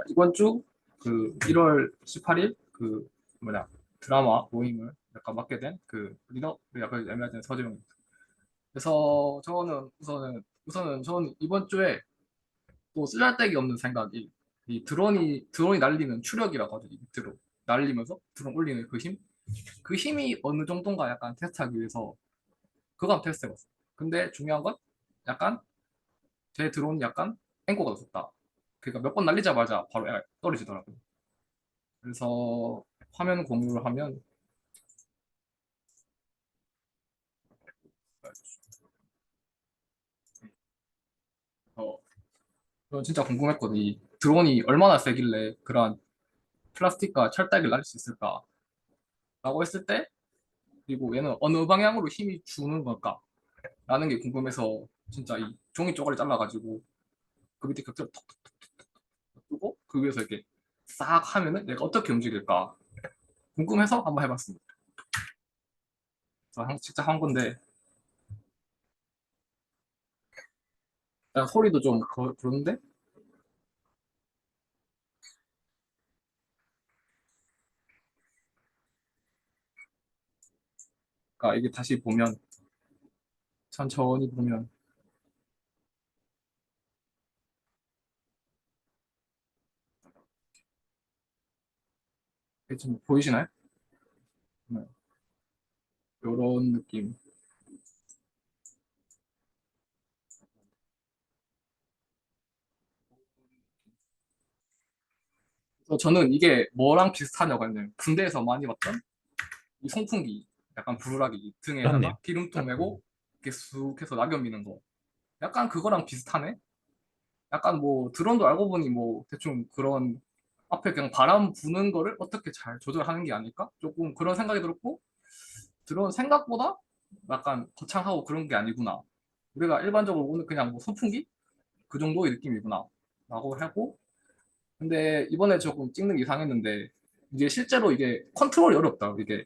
이번 주 그 1월 18일 그 뭐냐 드라마 모임을 약간 맡게 된 그 리더 약간 애매하는 서재용입니다. 그래서 저는 저는 이번 주에 또 쓰잘데기 없는 생각이 이 드론이 날리는 추력이라고 하죠. 이 밑으로 날리면서 드론 올리는 그 힘이 어느 정도인가 약간 테스트하기 위해서 그거 한번 테스트해봤어요. 근데 중요한 건 약간 제 드론이 약간 앵꼬가 없었다. 그러니까 몇 번 날리자마자 바로 떨어지더라고요. 그래서 화면 공유를 하면 어, 저는 진짜 궁금했거든요. 이 드론이 얼마나 세길래 그런 플라스틱과 철다기를 날릴 수 있을까라고 했을 때 그리고 얘는 어느 방향으로 힘이 주는 걸까라는 게 궁금해서 진짜 이 종이 쪼가리 잘라가지고 그 밑에 격자를 톡톡 뜨고 그 위에서 이렇게 싹 하면은 얘가 어떻게 움직일까 궁금해서 한번 해봤습니다. 직접 한 건데 소리도 좀 그런데 그러니까 이게 다시 보면 천천히 보면 이게 좀 보이시나요? 이런 느낌. 그래서 저는 이게 뭐랑 비슷하냐고 하면 군대에서 많이 봤던 이 송풍기, 약간 부르락이 그렇네요. 등에다가 기름통 딱 메고 이렇게 쑥 해서 낙엽 미는 거. 약간 그거랑 비슷하네. 약간 뭐 드론도 알고 보니 뭐 대충 그런 앞에 그냥 바람 부는 거를 어떻게 잘 조절하는 게 아닐까? 조금 그런 생각이 들었고 드론 생각보다 약간 거창하고 그런 게 아니구나. 우리가 일반적으로 오늘 그냥 뭐 선풍기 그 정도의 느낌이구나. 라고 하고 근데 이번에 조금 찍는 게 이상했는데 이게 실제로 이게 컨트롤이 어렵다. 이게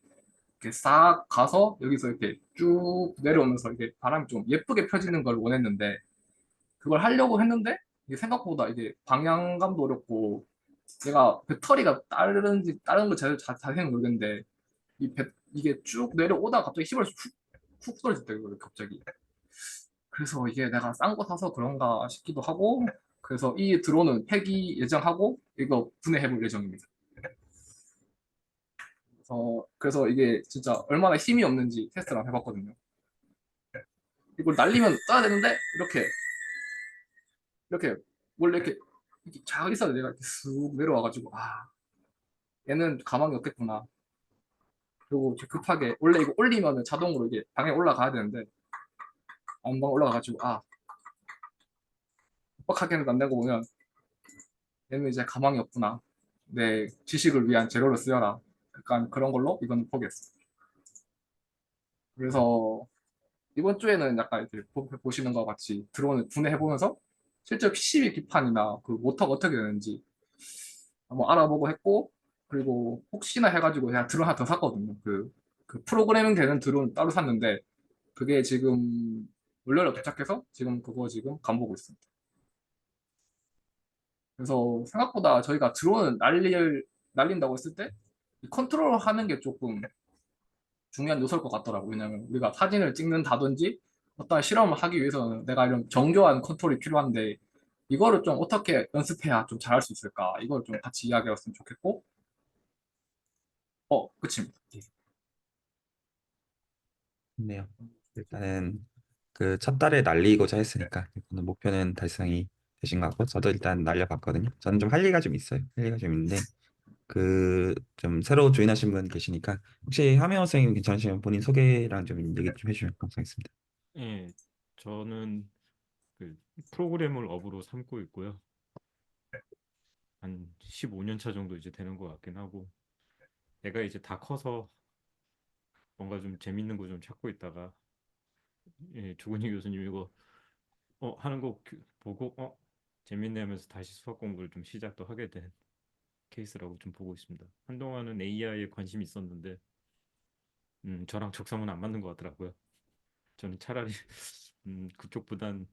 이렇게 싹 가서 여기서 이렇게 쭉 내려오면서 이게 바람이 좀 예쁘게 펴지는 걸 원했는데 그걸 하려고 했는데 이게 생각보다 이게 방향감도 어렵고 얘가 배터리가 다른지 다른 거 자세히는 모르겠는데 이게 쭉 내려오다가 갑자기 힘을 훅 떨어졌대요. 갑자기. 그래서 이게 내가 싼 거 사서 그런가 싶기도 하고 그래서 이 드론은 폐기 예정하고 이거 분해해 볼 예정입니다. 그래서 이게 진짜 얼마나 힘이 없는지 테스트를 한번 해봤거든요. 이걸 날리면 떠야 되는데 이렇게 원래 이렇게 잘 있어야 내가 이렇게 쑥 내려와가지고 얘는 가망이 없겠구나. 그리고 이렇게 급하게 원래 이거 올리면은 자동으로 이게 방에 올라가야 되는데 안방 올라가가지고 뻑하게는 안 되고 보면 얘는 이제 가망이 없구나. 내 지식을 위한 재료로 쓰여라. 약간 그런 걸로 이건 포기했어. 그래서 이번 주에는 약간 이렇게 보시는 것 같이 드론을 분해해보면서 실제 PCB 기판이나 그 모터가 어떻게 되는지 한번 알아보고 했고 그리고 혹시나 해가지고 제가 드론 하나 더 샀거든요. 그 프로그래밍 되는 드론 따로 샀는데 그게 지금 월요일에 도착해서 지금 그거 지금 간보고 있습니다. 그래서 생각보다 저희가 드론을 날린다고 했을 때 컨트롤 하는 게 조금 중요한 요소일 것 같더라고요. 왜냐면 우리가 사진을 찍는다든지 어떤 실험을 하기 위해서는 내가 이런 정교한 컨트롤이 필요한데 이거를 좀 어떻게 연습해야 좀 잘할 수 있을까? 이걸 좀 같이 이야기했으면 좋겠고, 끝입니다. 좋네요. 일단은 그 첫 달에 날리고자 했으니까 이거는 목표는 달성이 되신 것 같고 저도 일단 날려봤거든요. 저는 좀 할 얘기가 좀 있어요. 할 얘기가 좀 있는데 그 좀 새로 조인하신 분 계시니까 혹시 하명호 선생님 괜찮으시면 본인 소개랑 좀 얘기 좀 해주시면 감사하겠습니다. 예, 저는 그 프로그래머를 업으로 삼고 있고요. 한 15년 차 정도 이제 되는 것 같긴 하고, 내가 이제 다 커서 뭔가 좀 재밌는 거 좀 찾고 있다가, 조근희 교수님 이거 하는 거 보고 재밌네 하면서 다시 수학 공부를 좀 시작도 하게 된 케이스라고 좀 보고 있습니다. 한동안은 AI에 관심이 있었는데, 저랑 적성은 안 맞는 것 같더라고요. 저는 차라리 그쪽보단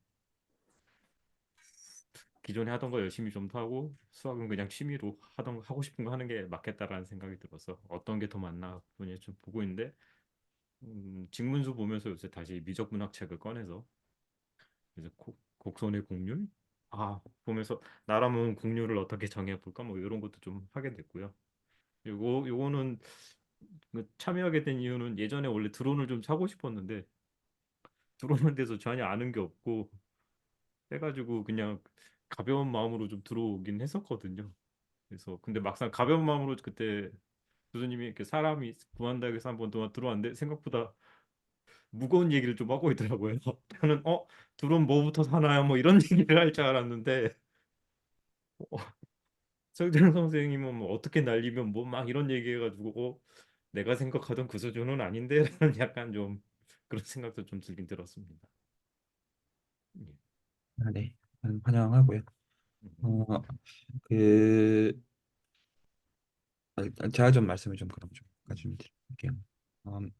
기존에 하던 거 열심히 좀 더 하고 수학은 그냥 취미로 하고 싶은 거 하는 게 맞겠다라는 생각이 들어서 어떤 게 더 맞나 분이 좀 보고 있는데 직문수 보면서 요새 다시 미적문학 책을 꺼내서 이제 곡선의 곡률 보면서 나라면 곡률을 어떻게 정해볼까 뭐 이런 것도 좀 하게 됐고요. 요거는 그 참여하게 된 이유는 예전에 원래 드론을 좀 사고 싶었는데 드론에 대해서 전혀 아는 게 없고 해가지고 그냥 가벼운 마음으로 좀 들어오긴 했었거든요. 그래서 근데 막상 가벼운 마음으로 그때 교수님이 이렇게 사람이 구한다 해서 한번 동안 들어왔는데 생각보다 무거운 얘기를 좀 하고 있더라고요. 저는 드론 뭐부터 사나요? 뭐 이런 얘기를 할 줄 알았는데 어, 성재영 선생님은 뭐 어떻게 날리면 뭐 막 이런 얘기해가지고 내가 생각하던 그 수준은 아닌데라는 약간 좀 그런 생각도 좀 들긴 들었습니다. 예. 아, 네. 환영하고요. 음, 어, 그 일단 제가 좀 말씀을 좀 그럼 좀 드릴게요. 음,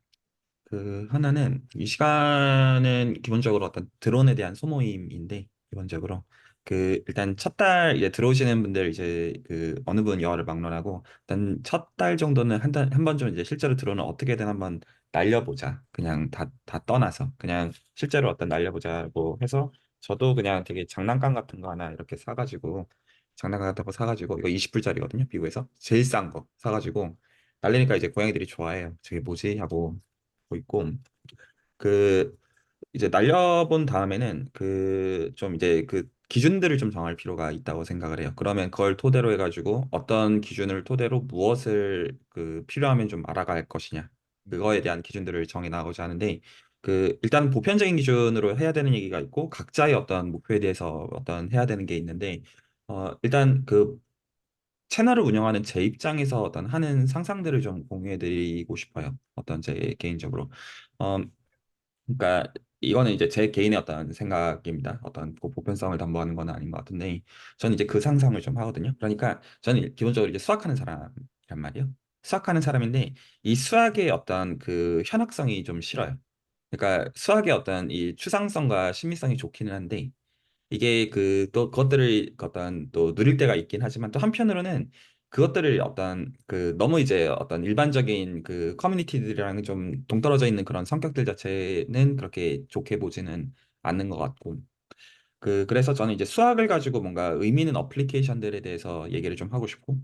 그 하나는 이 시간은 기본적으로 어떤 드론에 대한 소모임인데 기본적으로 그 일단 첫 달 이제 들어오시는 분들 이제 그 어느 분 여를 막론하고 일단 첫 달 정도는 한 번 좀 이제 실제로 드론을 어떻게든 한번 날려보자. 그냥 다 떠나서 그냥 실제로 어떤 날려보자고 해서 저도 그냥 되게 장난감 같은 거 하나 이렇게 사가지고 장난감 같은 거 사가지고 이거 20불짜리거든요. 미국에서 제일 싼 거 사가지고 날리니까 이제 고양이들이 좋아해요. 저게 뭐지 하고 보고 있고 그 이제 날려본 다음에는 그 좀 이제 그 기준들을 좀 정할 필요가 있다고 생각을 해요. 그러면 그걸 토대로 해가지고 어떤 기준을 토대로 무엇을 그 필요하면 좀 알아갈 것이냐 그거에 대한 기준들을 정해 나가고자 하는데 그 일단 보편적인 기준으로 해야 되는 얘기가 있고 각자의 어떤 목표에 대해서 어떤 해야 되는 게 있는데 일단 그 채널을 운영하는 제 입장에서 어떤 하는 상상들을 좀 공유해드리고 싶어요. 어떤 제 개인적으로. 어, 그러니까 이거는 이제 제 개인의 어떤 생각입니다. 어떤 그 보편성을 담보하는 건 아닌 것 같은데 저는 이제 그 상상을 좀 하거든요. 그러니까 저는 기본적으로 이제 수학하는 사람이란 말이에요. 수학하는 사람인데 이 수학의 어떤 그 현학성이 좀 싫어요. 그러니까 수학의 어떤 이 추상성과 심미성이 좋기는 한데 이게 그 또 그것들을 어떤 또 누릴 때가 있긴 하지만 또 한편으로는 그것들을 어떤 그 너무 이제 어떤 일반적인 그 커뮤니티들이랑 좀 동떨어져 있는 그런 성격들 자체는 그렇게 좋게 보지는 않는 것 같고 그래서 저는 이제 수학을 가지고 뭔가 의미 있는 어플리케이션들에 대해서 얘기를 좀 하고 싶고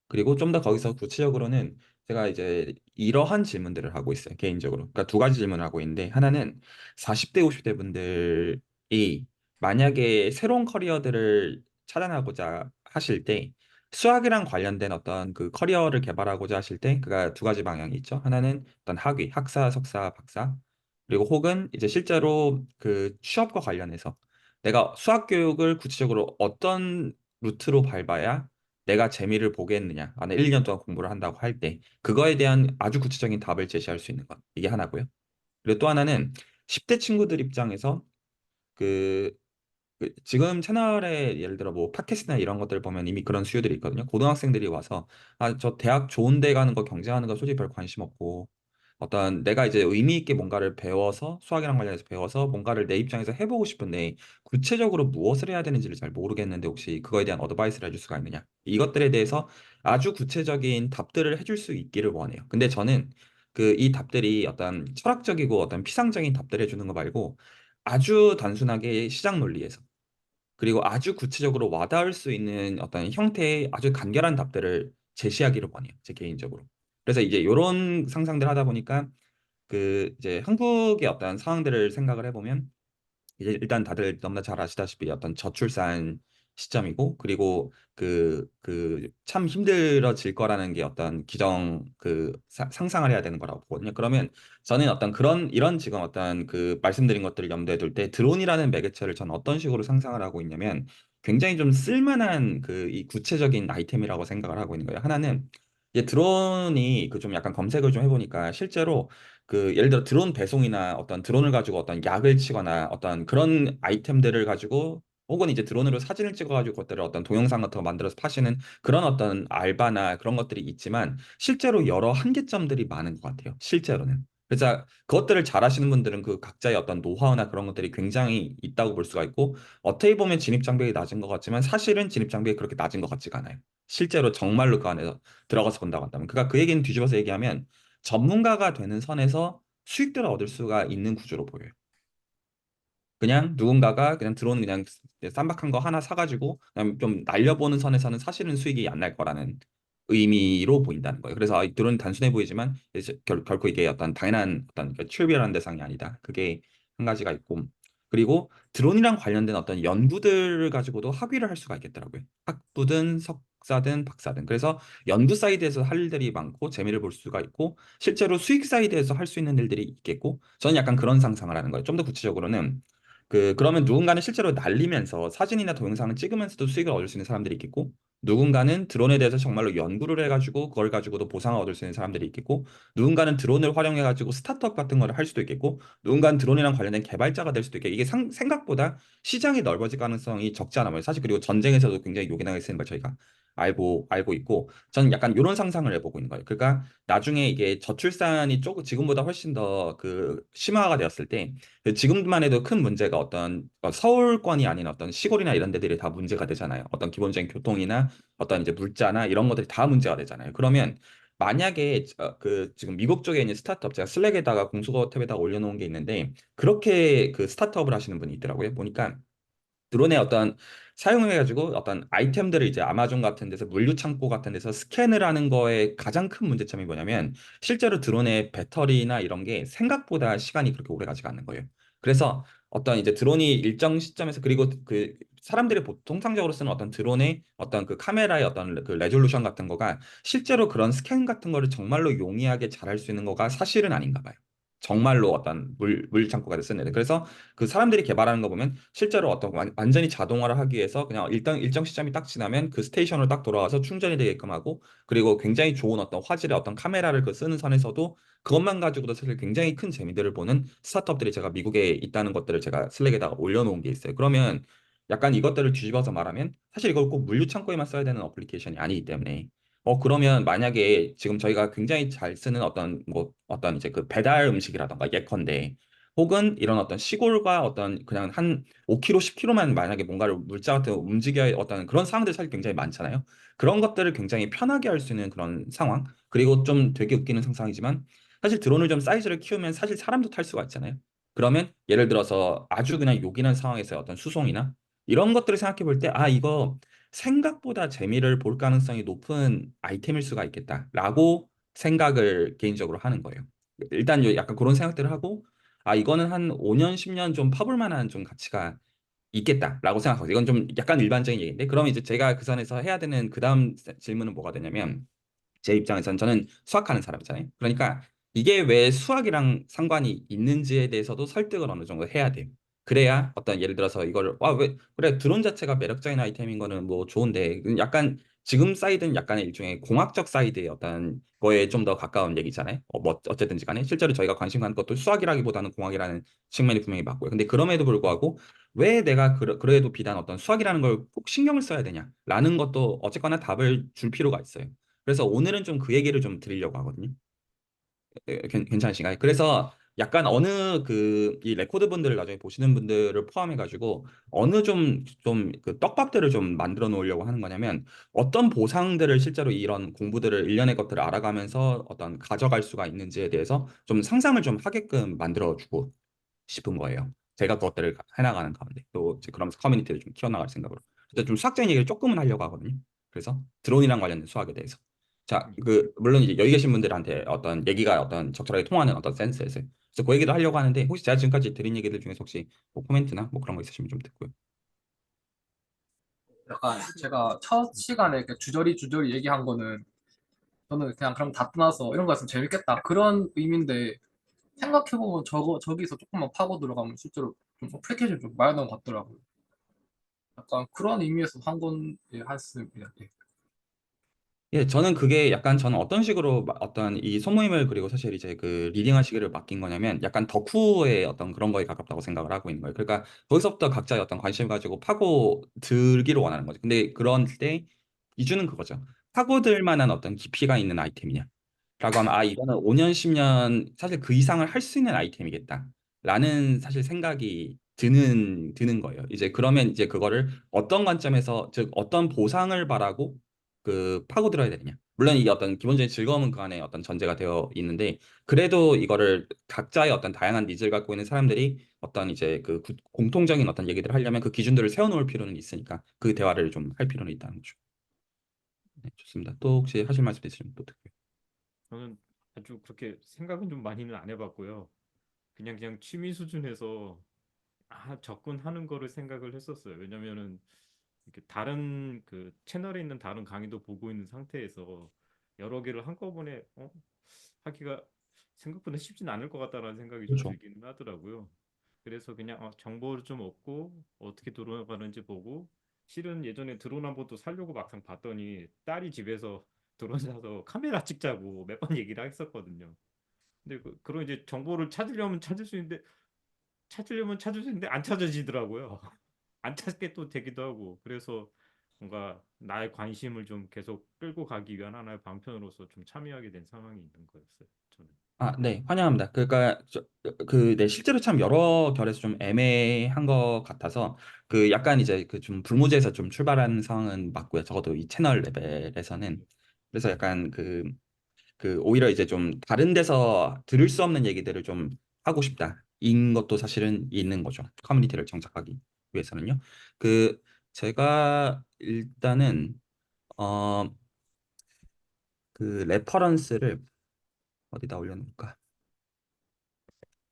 그리고 좀 더 거기서 구체적으로는 제가 이제 이러한 질문들을 하고 있어요, 개인적으로. 그러니까 두 가지 질문을 하고 있는데, 하나는 40대, 50대 분들이 만약에 새로운 커리어들을 찾아나고자 하실 때, 수학이랑 관련된 어떤 그 커리어를 개발하고자 하실 때, 그가 두 가지 방향이 있죠. 하나는 어떤 학위, 학사, 석사, 박사. 그리고 혹은 이제 실제로 그 취업과 관련해서 내가 수학 교육을 구체적으로 어떤 루트로 밟아야 내가 재미를 보겠느냐, 안에 1, 2년 동안 공부를 한다고 할 때, 그거에 대한 아주 구체적인 답을 제시할 수 있는 것. 이게 하나고요. 그리고 또 하나는 10대 친구들 입장에서 그, 지금 채널에 예를 들어 뭐 팟캐스트나 이런 것들 보면 이미 그런 수요들이 있거든요. 고등학생들이 와서 저 대학 좋은 데 가는 거 경쟁하는 거 솔직히 별 관심 없고 어떤 내가 이제 의미 있게 뭔가를 배워서 수학이랑 관련해서 배워서 뭔가를 내 입장에서 해보고 싶은데 구체적으로 무엇을 해야 되는지를 잘 모르겠는데 혹시 그거에 대한 어드바이스를 해줄 수가 있느냐? 이것들에 대해서 아주 구체적인 답들을 해줄 수 있기를 원해요. 근데 저는 그 이 답들이 어떤 철학적이고 어떤 피상적인 답들을 해주는 거 말고 아주 단순하게 시장 논리에서 그리고 아주 구체적으로 와닿을 수 있는 어떤 형태의 아주 간결한 답들을 제시하기를 원해요. 제 개인적으로. 그래서 이제 이런 상상들 하다 보니까 그 이제 한국의 어떤 상황들을 생각을 해보면 이제 일단 다들 너무나 잘 아시다시피 어떤 저출산 시점이고 그리고 그 참 힘들어질 거라는 게 어떤 기정 상상을 해야 되는 거라고 보거든요. 그러면 저는 어떤 그런 이런 지금 어떤 그 말씀드린 것들을 염두에 둘 때 드론이라는 매개체를 저는 어떤 식으로 상상을 하고 있냐면 굉장히 좀 쓸만한 그 이 구체적인 아이템이라고 생각을 하고 있는 거예요. 하나는 이제 드론이 그 좀 약간 검색을 좀 해보니까 실제로 그 예를 들어 드론 배송이나 어떤 드론을 가지고 어떤 약을 치거나 어떤 그런 아이템들을 가지고 혹은 이제 드론으로 사진을 찍어가지고 그것들을 어떤 동영상 같은 거 만들어서 파시는 그런 어떤 알바나 그런 것들이 있지만 실제로 여러 한계점들이 많은 것 같아요. 실제로는. 그래서 그것들을 잘하시는 분들은 그 각자의 어떤 노하우나 그런 것들이 굉장히 있다고 볼 수가 있고, 어떻게 보면 진입 장벽이 낮은 것 같지만 사실은 진입 장벽이 그렇게 낮은 것 같지가 않아요. 실제로 정말로 그 안에서 들어가서 본다고 한다면. 그러니까 그 얘기는 뒤집어서 얘기하면 전문가가 되는 선에서 수익들을 얻을 수가 있는 구조로 보여요. 그냥 누군가가 그냥 들어오는 그냥 쌈박한 거 하나 사가지고 그냥 좀 날려보는 선에서는 사실은 수익이 안 날 거라는 의미로 보인다는 거예요. 그래서 이 드론은 단순해 보이지만 이제 결코 이게 어떤 당연한 어떤 출비라는 대상이 아니다. 그게 한 가지가 있고, 그리고 드론이랑 관련된 어떤 연구들을 가지고도 학위를 할 수가 있겠더라고요. 학부든 석사든 박사든. 그래서 연구 사이드에서 할 일들이 많고 재미를 볼 수가 있고, 실제로 수익 사이드에서 할 수 있는 일들이 있겠고, 저는 약간 그런 상상을 하는 거예요. 좀 더 구체적으로는 그러면 누군가는 실제로 날리면서 사진이나 동영상을 찍으면서도 수익을 얻을 수 있는 사람들이 있겠고, 누군가는 드론에 대해서 정말로 연구를 해가지고 그걸 가지고도 보상을 얻을 수 있는 사람들이 있겠고, 누군가는 드론을 활용해가지고 스타트업 같은 걸 할 수도 있겠고, 누군가는 드론이랑 관련된 개발자가 될 수도 있겠고, 이게 생각보다 시장이 넓어질 가능성이 적지 않아요. 사실 그리고 전쟁에서도 굉장히 요긴하게 쓰는 걸 저희가 알고 있고, 저는 약간 이런 상상을 해보고 있는 거예요. 그러니까 나중에 이게 저출산이 조금 지금보다 훨씬 더 심화가 되었을 때, 지금만 해도 큰 문제가 어떤 서울권이 아닌 어떤 시골이나 이런 데들이 다 문제가 되잖아요. 어떤 기본적인 교통이나 어떤 이제 물자나 이런 것들이 다 문제가 되잖아요. 그러면 만약에 지금 미국 쪽에 있는 스타트업, 제가 슬랙에다가 공수거 탭에다가 올려놓은 게 있는데, 그렇게 그 스타트업을 하시는 분이 있더라고요. 보니까 드론의 어떤 사용해가지고 어떤 아이템들을 이제 아마존 같은 데서 물류 창고 같은 데서 스캔을 하는 거에 가장 큰 문제점이 뭐냐면, 실제로 드론의 배터리나 이런 게 생각보다 시간이 그렇게 오래 가지가 않는 거예요. 그래서 어떤 이제 드론이 일정 시점에서, 그리고 그 사람들이 통상적으로 쓰는 어떤 드론의 어떤 그 카메라의 어떤 그 레졸루션 같은 거가 실제로 그런 스캔 같은 거를 정말로 용이하게 잘 할 수 있는 거가 사실은 아닌가 봐요. 정말로 어떤 물 창고가 쓰는 데. 그래서 그 사람들이 개발하는 거 보면 실제로 어떤 완전히 자동화를 하기 위해서 그냥 일정 시점이 딱 지나면 그 스테이션으로 딱 돌아와서 충전이 되게끔 하고, 그리고 굉장히 좋은 어떤 화질의 어떤 카메라를 쓰는 선에서도 그것만 가지고도 사실 굉장히 큰 재미들을 보는 스타트업들이 제가 미국에 있다는 것들을 제가 슬랙에다가 올려놓은 게 있어요. 그러면 약간 이것들을 뒤집어서 말하면 사실 이걸 꼭 물류 창고에만 써야 되는 어플리케이션이 아니기 때문에, 그러면 만약에 지금 저희가 굉장히 잘 쓰는 어떤 이제 그 배달 음식이라던가 예컨대, 혹은 이런 어떤 시골과 어떤 그냥 한 5km, 10km만 만약에 뭔가를 물자 같은 거 움직여야 어떤 그런 상황들이 사실 굉장히 많잖아요. 그런 것들을 굉장히 편하게 할 수 있는 그런 상황. 그리고 좀 되게 웃기는 상상이지만, 사실 드론을 좀 사이즈를 키우면 사실 사람도 탈 수가 있잖아요. 그러면 예를 들어서 아주 그냥 요긴한 상황에서 어떤 수송이나 이런 것들을 생각해 볼 때, 이거 생각보다 재미를 볼 가능성이 높은 아이템일 수가 있겠다라고 생각을 개인적으로 하는 거예요. 일단 약간 그런 생각들을 하고, 이거는 한 5년, 10년 좀 파볼 만한 좀 가치가 있겠다라고 생각하고, 이건 좀 약간 일반적인 얘기인데, 그러면 이제 제가 그 선에서 해야 되는 그 다음 질문은 뭐가 되냐면, 제 입장에서는 저는 수학하는 사람이잖아요. 그러니까 이게 왜 수학이랑 상관이 있는지에 대해서도 설득을 어느 정도 해야 돼요. 그래야 어떤 예를 들어서 이걸 왜 그래 드론 자체가 매력적인 아이템인 거는 뭐 좋은데, 약간 지금 사이드는 약간의 일종의 공학적 사이드의 어떤 거에 좀 더 가까운 얘기잖아요. 뭐 어쨌든지 간에 실제로 저희가 관심 갖는 것도 수학이라기보다는 공학이라는 측면이 분명히 맞고요. 근데 그럼에도 불구하고 왜 내가 그래도 비단 어떤 수학이라는 걸 꼭 신경을 써야 되냐라는 것도 어쨌거나 답을 줄 필요가 있어요. 그래서 오늘은 좀 그 얘기를 좀 드리려고 하거든요. 괜찮으신가요? 그래서 약간 어느 이 레코드 분들을 나중에 보시는 분들을 포함해가지고 어느 좀 그 떡밥들을 좀 만들어 놓으려고 하는 거냐면, 어떤 보상들을 실제로 이런 공부들을 일련의 것들을 알아가면서 어떤 가져갈 수가 있는지에 대해서 좀 상상을 좀 하게끔 만들어 주고 싶은 거예요. 제가 그것들을 해나가는 가운데 또 이제 그러면서 커뮤니티를 좀 키워나갈 생각으로. 근데 좀 수학적인 얘기를 조금은 하려고 하거든요. 그래서 드론이랑 관련된 수학에 대해서. 자, 물론 이제 여기 계신 분들한테 어떤 얘기가 어떤 적절하게 통하는 어떤 센스에서. 그래서 그 얘기도 하려고 하는데, 혹시 제가 지금까지 드린 얘기들 중에서 혹시 뭐 코멘트나 뭐 그런 거 있으시면 좀 듣고요. 약간 제가 첫 시간에 이렇게 주저리 얘기한 거는 저는 그냥 그럼 다 떠나서 이런 거 했으면 재밌겠다 그런 의미인데, 생각해보면 저기서 조금만 파고 들어가면 실제로 좀 어플리케이션 좀 많이 나온 것 같더라고요. 약간 그런 의미에서 한 건, 예, 했습니다. 예. 예, 저는 그게 약간 저는 어떤 식으로 어떤 이 소모임을, 그리고 사실 이제 그 리딩 하시기를 맡긴 거냐면, 약간 덕후의 어떤 그런 거에 가깝다고 생각을 하고 있는 거예요. 그러니까 거기서부터 각자의 어떤 관심을 가지고 파고 들기를 원하는 거죠. 근데 그런 때 기준은 그거죠. 파고들 만한 어떤 깊이가 있는 아이템이냐. 하면 아 이거는 5년 10년 사실 그 이상을 할 수 있는 아이템이겠다라는 사실 생각이 드는 거예요. 이제 그러면 이제 그거를 어떤 관점에서 즉 어떤 보상을 바라고 그 파고들어야 되느냐. 물론 이게 어떤 기본적인 즐거움은 그 안에 어떤 전제가 되어 있는데 그래도 이거를 각자의 어떤 다양한 니즈를 갖고 있는 사람들이 어떤 이제 그 공통적인 어떤 얘기들을 하려면 그 기준들을 세워놓을 필요는 있으니까 그 대화를 좀 할 필요는 있다는 거죠. 네, 좋습니다. 또 혹시 하실 말씀 있으시면 또 듣고요. 저는 아주 그렇게 생각은 좀 많이는 안 해봤고요. 그냥 취미 수준에서 접근하는 거를 생각을 했었어요. 왜냐면은 이렇게 다른 그 채널에 있는 다른 강의도 보고 있는 상태에서 여러 개를 한꺼번에 하기가 생각보다 쉽진 않을 것 같다라는 생각이 좀 그렇죠. 들기는 하더라고요. 그래서 그냥 정보를 좀 얻고 어떻게 돌아가는지 보고 실은 예전에 드론 한 번도 살려고 막상 봤더니 딸이 집에서 드론 사서 카메라 찍자고 몇 번 얘기를 했었거든요. 근데 그런 이제 정보를 찾으려면 찾을 수 있는데 찾으려면 찾을 수 있는데 안 찾아지더라고요. 안 찾게 또 되기도 하고 그래서 뭔가 나의 관심을 좀 계속 끌고 가기 위한 하나의 방편으로서 좀 참여하게 된 상황이 있는 거였어요. 저는. 아, 네, 환영합니다. 그러니까 네, 실제로 참 여러 결에서 좀 애매한 것 같아서 그 약간 이제 그 좀 불모지에서 좀 출발하는 상황은 맞고요. 적어도 이 채널 레벨에서는 그래서 약간 그 오히려 이제 좀 다른 데서 들을 수 없는 얘기들을 좀 하고 싶다. 인 것도 사실은 있는 거죠. 커뮤니티를 정착하기 위해서는요. 그 제가 일단은 어 그 레퍼런스를 어디다 올려놓을까?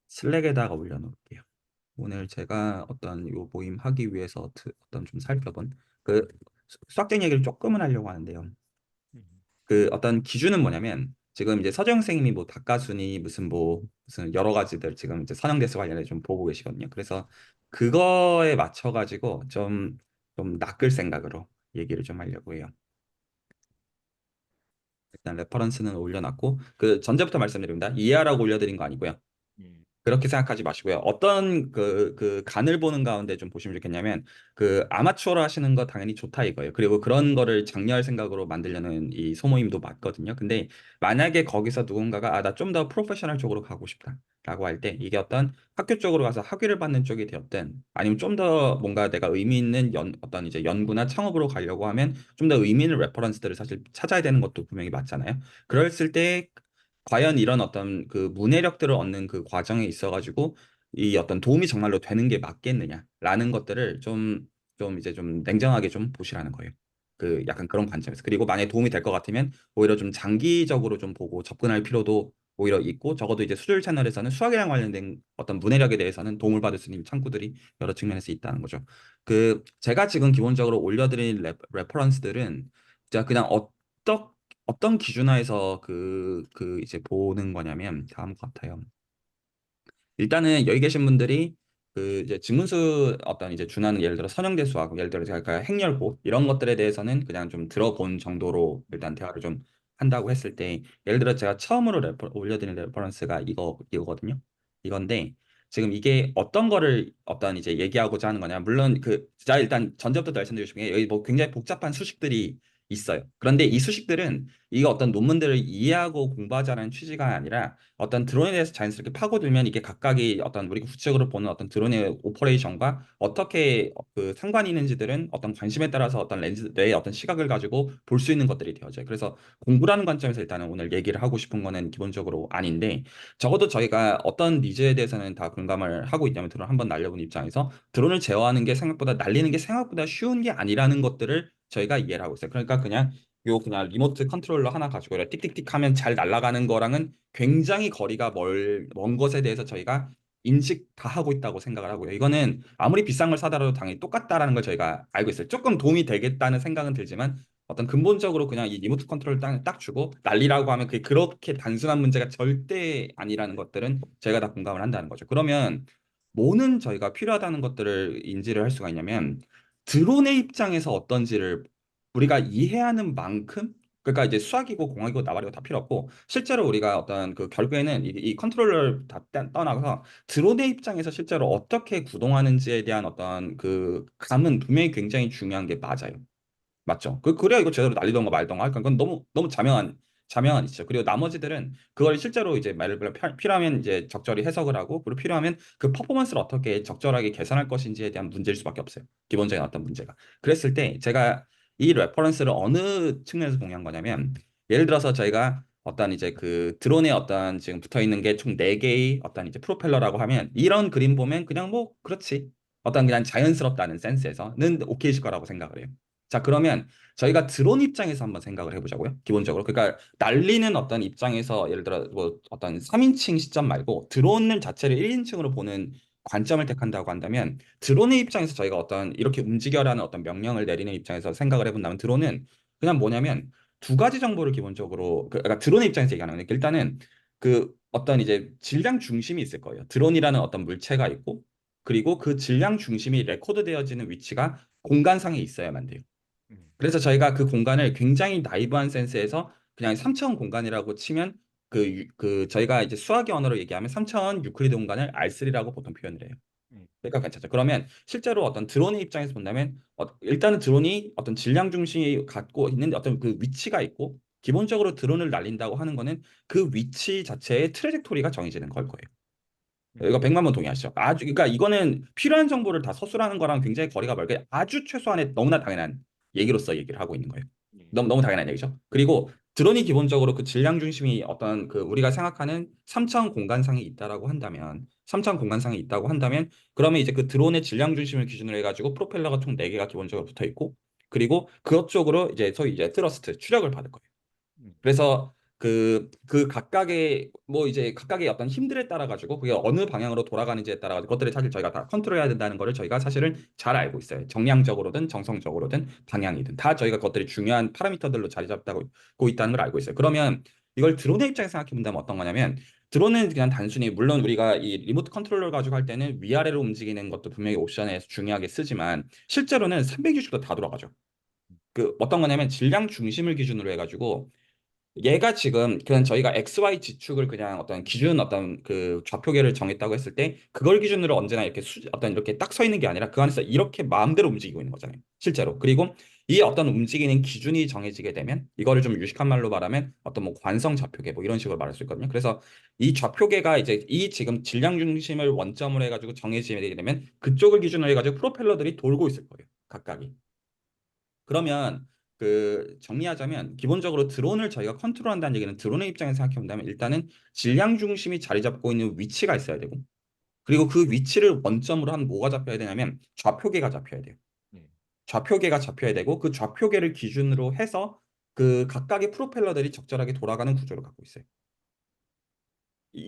슬랙에다가 올려놓을게요. 오늘 제가 어떤 요 모임 하기 위해서 어떤 좀 살펴본 그 수학적 얘기를 조금은 하려고 하는데요. 음, 그 어떤 기준은 뭐냐면 지금 이제 서정 선생님이 뭐 닭가순이 무슨 여러 가지들 지금 이제 선형대수 관련해 좀 보고 계시거든요. 그래서 그거에 맞춰 가지고 좀 낚을 생각으로 얘기를 좀 하려고 해요. 일단 레퍼런스는 올려놨고 그 전제부터 말씀드립니다. 이해하라고 올려드린 거 아니고요. 예. 그렇게 생각하지 마시고요. 어떤 그 간을 보는 가운데 좀 보시면 좋겠냐면 그 아마추어로 하시는 거 당연히 좋다 이거예요. 그리고 그런 거를 장려할 생각으로 만들려는 이 소모임도 맞거든요. 근데 만약에 거기서 누군가가 나 좀 더 프로페셔널 쪽으로 가고 싶다라고 할 때 이게 어떤 학교 쪽으로 가서 학위를 받는 쪽이 되었든 아니면 좀 더 뭔가 내가 의미 있는 어떤 이제 연구나 창업으로 가려고 하면 좀 더 의미 있는 레퍼런스들을 사실 찾아야 되는 것도 분명히 맞잖아요. 그랬을 때 과연 이런 어떤 그 문해력들을 얻는 그 과정에 있어가지고 이 어떤 도움이 정말로 되는 게 맞겠느냐라는 것들을 좀 이제 좀 냉정하게 좀 보시라는 거예요. 그 약간 그런 관점에서. 그리고 만약에 도움이 될 것 같으면 오히려 좀 장기적으로 좀 보고 접근할 필요도 오히려 있고 적어도 이제 수술 채널에서는 수학이랑 관련된 어떤 문해력에 대해서는 도움을 받을 수 있는 창구들이 여러 측면에서 있다는 거죠. 그 제가 지금 기본적으로 올려드린 레퍼런스들은 진짜 그냥 어떤 기준하에서 그 이제 보는 거냐면 다음 것 같아요. 일단은 여기 계신 분들이 그 이제 증문수 어떤 이제 준하는 예를 들어 선형대 수학, 예를 들어 제가 행렬보 이런 것들에 대해서는 그냥 좀 들어본 정도로 일단 대화를 좀 한다고 했을 때 예를 들어 제가 처음으로 올려드린 레퍼런스가 이거거든요. 이건데 지금 이게 어떤 거를 어떤 이제 얘기하고자 하는 거냐. 물론 그 제가 일단 전제부터 말씀드리면 여기 뭐 굉장히 복잡한 수식들이 있어요. 그런데 이 수식들은 이거 어떤 논문들을 이해하고 공부하자는 취지가 아니라 어떤 드론에 대해서 자연스럽게 파고들면 이게 각각이 어떤 우리가 구체적으로 보는 어떤 드론의 오퍼레이션과 어떻게 그 상관이 있는지들은 어떤 관심에 따라서 어떤 렌즈 내 어떤 시각을 가지고 볼 수 있는 것들이 되어져요. 그래서 공부라는 관점에서 일단은 오늘 얘기를 하고 싶은 거는 기본적으로 아닌데 적어도 저희가 어떤 니즈에 대해서는 다 공감을 하고 있냐면 드론 한번 날려본 입장에서 드론을 제어하는 게 생각보다 날리는 게 생각보다 쉬운 게 아니라는 것들을 저희가 이해를 하고 있어요. 그러니까 그냥 리모트 컨트롤러 하나 가지고 이렇게 띡띡띡 하면 잘 날아가는 거랑은 굉장히 거리가 먼 것에 대해서 저희가 인식 다 하고 있다고 생각을 하고요. 이거는 아무리 비싼 걸 사더라도 당연히 똑같다라는 걸 저희가 알고 있어요. 조금 도움이 되겠다는 생각은 들지만 어떤 근본적으로 그냥 이 리모트 컨트롤 딱 주고 날리라고 하면 그게 그렇게 단순한 문제가 절대 아니라는 것들은 저희가 다 공감을 한다는 거죠. 그러면 뭐는 저희가 필요하다는 것들을 인지를 할 수가 있냐면 드론의 입장에서 어떤지를 우리가 이해하는 만큼 그러니까 이제 수학이고 공학이고 나발이고 다 필요 없고 실제로 우리가 어떤 그 결국에는 이 컨트롤러를 다 떠나서 드론의 입장에서 실제로 어떻게 구동하는지에 대한 어떤 그 감은 분명히 굉장히 중요한 게 맞아요. 맞죠? 그래야 이거 제대로 날리던가 말던가 하니까 그건 너무 너무 자명한 자명한 있죠. 그리고 나머지들은 그걸 실제로 이제 말 그대로 필요하면 이제 적절히 해석을 하고 그리고 필요하면 그 퍼포먼스를 어떻게 적절하게 개선할 것인지에 대한 문제일 수밖에 없어요. 기본적인 어떤 문제가. 그랬을 때 제가 이 레퍼런스를 어느 측면에서 공유한 거냐면 예를 들어서 저희가 어떤 이제 그 드론에 어떤 지금 붙어 있는 게 총 4개의 어떤 이제 프로펠러라고 하면 이런 그림 보면 그냥 뭐 그렇지. 어떤 그냥 자연스럽다는 센스에서는 오케이실 거라고 생각을 해요. 자, 그러면 저희가 드론 입장에서 한번 생각을 해보자고요. 기본적으로. 그러니까 날리는 어떤 입장에서 예를 들어 뭐 어떤 3인칭 시점 말고 드론을 자체를 1인칭으로 보는 관점을 택한다고 한다면 드론의 입장에서 저희가 어떤 이렇게 움직여라는 어떤 명령을 내리는 입장에서 생각을 해본다면 드론은 그냥 뭐냐면 두 가지 정보를 기본적으로 그러니까 드론의 입장에서 얘기하는 거니까 일단은 그 어떤 이제 질량 중심이 있을 거예요. 드론이라는 어떤 물체가 있고 그리고 그 질량 중심이 레코드되어지는 위치가 공간상에 있어야만 돼요. 음, 그래서 저희가 그 공간을 굉장히 나이브한 센스에서 그냥 3차원 공간이라고 치면 그 저희가 이제 수학의 언어로 얘기하면 3차원 유클리드 공간을 R3라고 보통 표현을 해요. 음, 그러니까 괜찮죠. 그러면 실제로 어떤 드론의 입장에서 본다면 일단은 드론이 어떤 질량 중심이 갖고 있는 어떤 그 위치가 있고 기본적으로 드론을 날린다고 하는 거는 그 위치 자체의 트레젝토리가 정해지는 걸 거예요. 이거 100만 번 동의하시죠? 아주 그러니까 이거는 필요한 정보를 다 서술하는 거랑 굉장히 거리가 멀게 아주 최소한의 너무나 당연한 얘기로서 얘기를 하고 있는 거예요. 예, 너무 당연한 얘기죠. 그리고 드론이 기본적으로 그 질량 중심이 어떤 그 우리가 생각하는 3차원 공간상에 있다라고 한다면 3차원 공간상에 있다고 한다면 그러면 이제 그 드론의 질량 중심을 기준으로 해가지고 프로펠러가 총 4개가 기본적으로 붙어 있고 그리고 그것 쪽으로 이제 소위 이제 트러스트 추력을 받을 거예요. 음, 그래서 그 각각의 뭐 이제 각각의 어떤 힘들에 따라 가지고 그게 어느 방향으로 돌아가는지에 따라 가지고 그것들을 사실 저희가 다 컨트롤해야 된다는 거를 저희가 사실은 잘 알고 있어요. 정량적으로든 정성적으로든 방향이든 다 저희가 그것들이 중요한 파라미터들로 자리 잡고 있다는 걸 알고 있어요. 그러면 이걸 드론의 입장에서 생각해 본다면 어떤 거냐면 드론은 그냥 단순히 물론 우리가 이 리모트 컨트롤러를 가지고 할 때는 위아래로 움직이는 것도 분명히 옵션에서 중요하게 쓰지만 실제로는 360도 다 돌아가죠. 그 어떤 거냐면 질량 중심을 기준으로 해가지고 얘가 지금 그냥 저희가 XY 지축을 그냥 어떤 기준 어떤 그 좌표계를 정했다고 했을 때 그걸 기준으로 언제나 이렇게 어떤 이렇게 딱 서 있는 게 아니라 그 안에서 이렇게 마음대로 움직이고 있는 거잖아요. 실제로. 그리고 이 어떤 움직이는 기준이 정해지게 되면 이거를 좀 유식한 말로 말하면 어떤 뭐 관성 좌표계 뭐 이런 식으로 말할 수 있거든요. 그래서 이 좌표계가 이제 이 지금 질량 중심을 원점으로 해가지고 정해지게 되면 그쪽을 기준으로 해가지고 프로펠러들이 돌고 있을 거예요. 각각이. 그러면 그 정리하자면 기본적으로 드론을 저희가 컨트롤한다는 얘기는 드론의 입장에서 생각해 본다면 일단은 질량 중심이 자리 잡고 있는 위치가 있어야 되고 그리고 그 위치를 원점으로 한 뭐가 잡혀야 되냐면 좌표계가 잡혀야 돼요. 예, 좌표계가 잡혀야 되고 그 좌표계를 기준으로 해서 그 각각의 프로펠러들이 적절하게 돌아가는 구조를 갖고 있어요.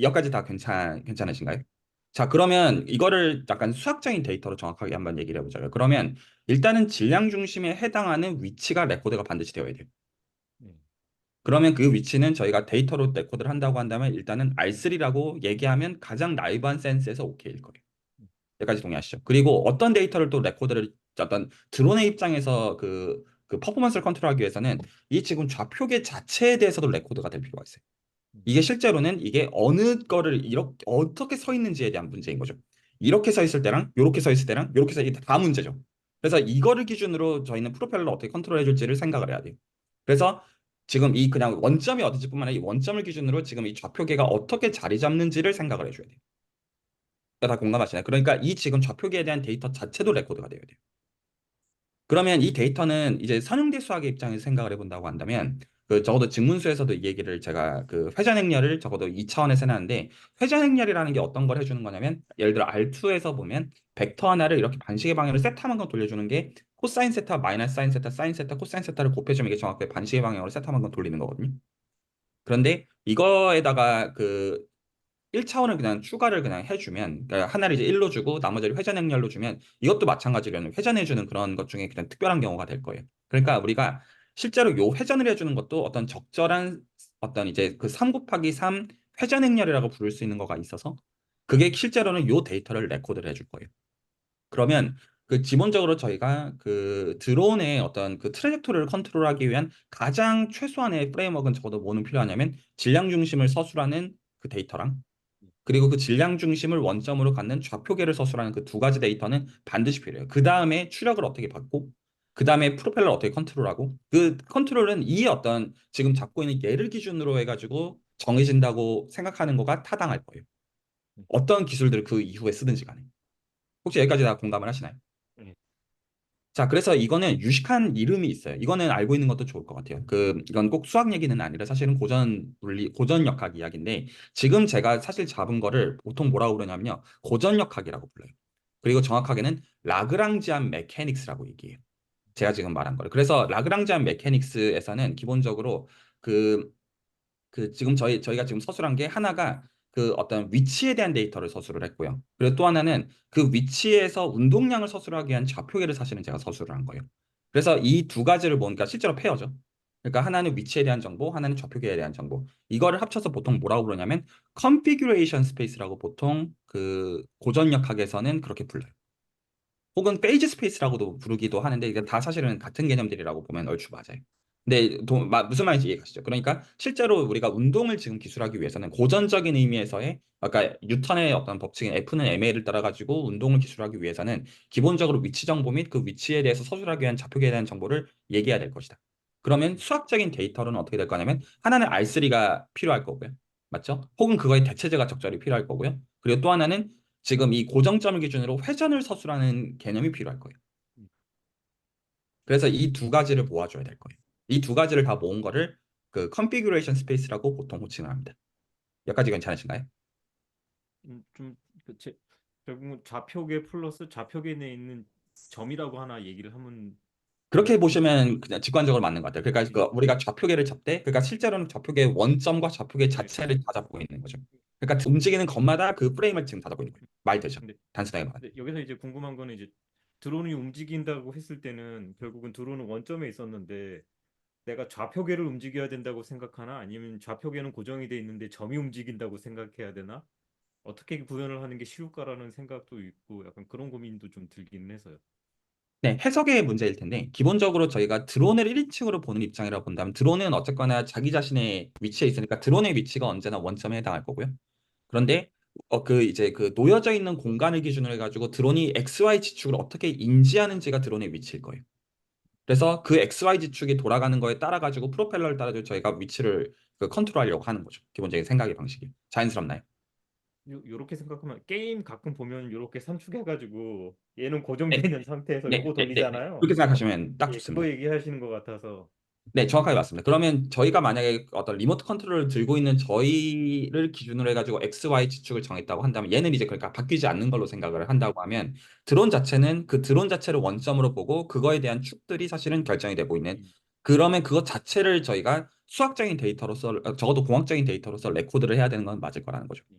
여기까지 다 괜찮으신가요? 자, 그러면 이거를 약간 수학적인 데이터로 정확하게 한번 얘기를 해보자고요. 그러면 일단은 질량 중심에 해당하는 위치가 레코드가 반드시 되어야 돼요. 예, 그러면 그 위치는 저희가 데이터로 레코드를 한다고 한다면 일단은 R3라고 얘기하면 가장 나이브한 센스에서 OK일 거예요. 음, 여기까지 동의하시죠? 그리고 어떤 데이터를 또 레코드를 어떤 드론의 입장에서 그 퍼포먼스를 컨트롤하기 위해서는 이 지금 좌표계 자체에 대해서도 레코드가 될 필요가 있어요. 음, 이게 실제로는 이게 어느 거를 이렇게 어떻게 서 있는지에 대한 문제인 거죠. 이렇게 서 있을 때랑 이렇게 서 있을 때랑 이렇게 서 있을 때 다 문제죠. 그래서 이거를 기준으로 저희는 프로펠러를 어떻게 컨트롤해 줄지를 생각을 해야 돼요. 그래서 지금 이 그냥 원점이 어딘지뿐만 아니라 이 원점을 기준으로 지금 이 좌표계가 어떻게 자리 잡는지를 생각을 해줘야 돼요. 다 공감하시나요? 그러니까 이 지금 좌표계에 대한 데이터 자체도 레코드가 돼야 돼요. 그러면 이 데이터는 이제 선형대 수학의 입장에서 생각을 해본다고 한다면 그 적어도 직문수에서도 이 얘기를 제가 그 회전행렬을 적어도 2차원에서 해놨는데 회전행렬이라는 게 어떤 걸 해주는 거냐면 예를 들어 R2에서 보면 벡터 하나를 이렇게 반시계 방향으로 세타만 건 돌려주는 게 코사인 세타, 마이너스 사인 세타, 사인 세타, 코사인 세타를 곱해주면 이게 정확하게 반시계 방향으로 세타만 건 돌리는 거거든요. 그런데 이거에다가 그 1차원을 그냥 추가를 그냥 해주면 그러니까 하나를 이제 1로 주고 나머지를 회전 행렬로 주면 이것도 마찬가지로 회전해주는 그런 것 중에 그냥 특별한 경우가 될 거예요. 그러니까 우리가 실제로 요 회전을 해주는 것도 어떤 적절한 어떤 이제 그 3 곱하기 3 회전 행렬이라고 부를 수 있는 거가 있어서 그게 실제로는 요 데이터를 레코드를 해줄 거예요. 그러면 그 기본적으로 저희가 그 드론의 어떤 그 트레젝토리를 컨트롤하기 위한 가장 최소한의 프레임워크는 적어도 뭐는 필요하냐면 질량 중심을 서술하는 그 데이터랑 그리고 그 질량 중심을 원점으로 갖는 좌표계를 서술하는 그 두 가지 데이터는 반드시 필요해요. 그 다음에 추력을 어떻게 받고 그 다음에 프로펠러 어떻게 컨트롤하고 그 컨트롤은 이 어떤 지금 잡고 있는 얘를 기준으로 해가지고 정해진다고 생각하는 거가 타당할 거예요. 어떤 기술들을 그 이후에 쓰든지 간에. 혹시 여기까지 다 공감을 하시나요? 예. 자, 그래서 이거는 유식한 이름이 있어요. 이거는 알고 있는 것도 좋을 것 같아요. 이건 꼭 수학 얘기는 아니라 사실은 고전 물리, 고전 역학 이야기인데 지금 제가 사실 잡은 거를 보통 뭐라고 그러냐면요. 고전 역학이라고 불러요. 그리고 정확하게는 라그랑지안 메케닉스라고 얘기해요. 제가 지금 말한 거를. 그래서 라그랑지안 메케닉스에서는 기본적으로 그 지금 저희가 지금 서술한 게 하나가 그 어떤 위치에 대한 데이터를 서술을 했고요. 그리고 또 하나는 그 위치에서 운동량을 서술하기 위한 좌표계를 사실은 제가 서술을 한 거예요. 그래서 이 두 가지를 보니까 실제로 페어죠. 그러니까 하나는 위치에 대한 정보, 하나는 좌표계에 대한 정보. 이거를 합쳐서 보통 뭐라고 부르냐면 컨피규레이션 스페이스라고 보통 그 고전역학에서는 그렇게 불러요. 혹은 페이지 스페이스라고도 부르기도 하는데 이게 다 사실은 같은 개념들이라고 보면 얼추 맞아요. 근데 무슨 말인지 이해가시죠? 그러니까 실제로 우리가 운동을 지금 기술하기 위해서는 고전적인 의미에서의 아까 뉴턴의 어떤 법칙인 F는 ma를 따라 가지고 운동을 기술하기 위해서는 기본적으로 위치 정보 및 그 위치에 대해서 서술하기 위한 좌표계에 대한 정보를 얘기해야 될 것이다. 그러면 수학적인 데이터로는 어떻게 될 거냐면 하나는 R3가 필요할 거고요. 맞죠? 혹은 그거의 대체제가 적절히 필요할 거고요. 그리고 또 하나는 지금 이 고정점을 기준으로 회전을 서술하는 개념이 필요할 거예요. 그래서 이 두 가지를 모아줘야 될 거예요. 이 두 가지를 다 모은 거를 그 컨피규레이션 스페이스라고 보통 호칭을 합니다. 여기까지 괜찮으신가요? 좀 결국은 좌표계 플러스 좌표계 내에 있는 점이라고 하나 얘기를 하면 그렇게 보시면 그냥 직관적으로 맞는 것 같아요. 그러니까 예, 그 우리가 좌표계를 잡되, 그러니까 실제로는 좌표계 원점과 좌표계 예. 자체를 다 잡고 있는 거죠. 그러니까 움직이는 것마다 그 프레임을 지금 다 잡고 있는 거예요. 말 되죠. 근데, 단순하게 말하면. 근데 여기서 이제 궁금한 거는 이제 드론이 움직인다고 했을 때는 결국은 드론은 원점에 있었는데 내가 좌표계를 움직여야 된다고 생각하나 아니면 좌표계는 고정이 돼 있는데 점이 움직인다고 생각해야 되나? 어떻게 구현을 하는 게 쉬울까라는 생각도 있고 약간 그런 고민도 좀 들기는 해서요. 네, 해석의 문제일 텐데 기본적으로 저희가 드론을 1인칭으로 보는 입장이라고 본다면 드론은 어쨌거나 자기 자신의 위치에 있으니까 드론의 위치가 언제나 원점에 해당할 거고요. 그런데 이제 그 놓여져 있는 공간을 기준으로 해가지고 드론이 XY 지축을 어떻게 인지하는지가 드론의 위치일 거예요. 그래서 그 XY 지축이 돌아가는 거에 따라 가지고 프로펠러를 따라 저희가 위치를 그 컨트롤하려고 하는 거죠. 기본적인 생각의 방식이 자연스럽나요? 요렇게 생각하면 게임 가끔 보면 요렇게 산축해가지고 얘는 네, 고정되어 있는 상태에서 네, 요거 네, 네. 돌리잖아요. 그렇게 생각하시면 딱 예, 좋습니다. 그거 얘기하시는 것 같아서. 네, 정확하게 맞습니다. 그러면 저희가 만약에 어떤 리모트 컨트롤을 들고 있는 저희를 기준으로 해가지고 XY 지축을 정했다고 한다면 얘는 이제 그러니까 바뀌지 않는 걸로 생각을 한다고 하면 드론 자체는 그 드론 자체를 원점으로 보고 그거에 대한 축들이 사실은 결정이 되고 있는 음, 그러면 그것 자체를 저희가 수학적인 데이터로서 적어도 공학적인 데이터로서 레코드를 해야 되는 건 맞을 거라는 거죠. 음,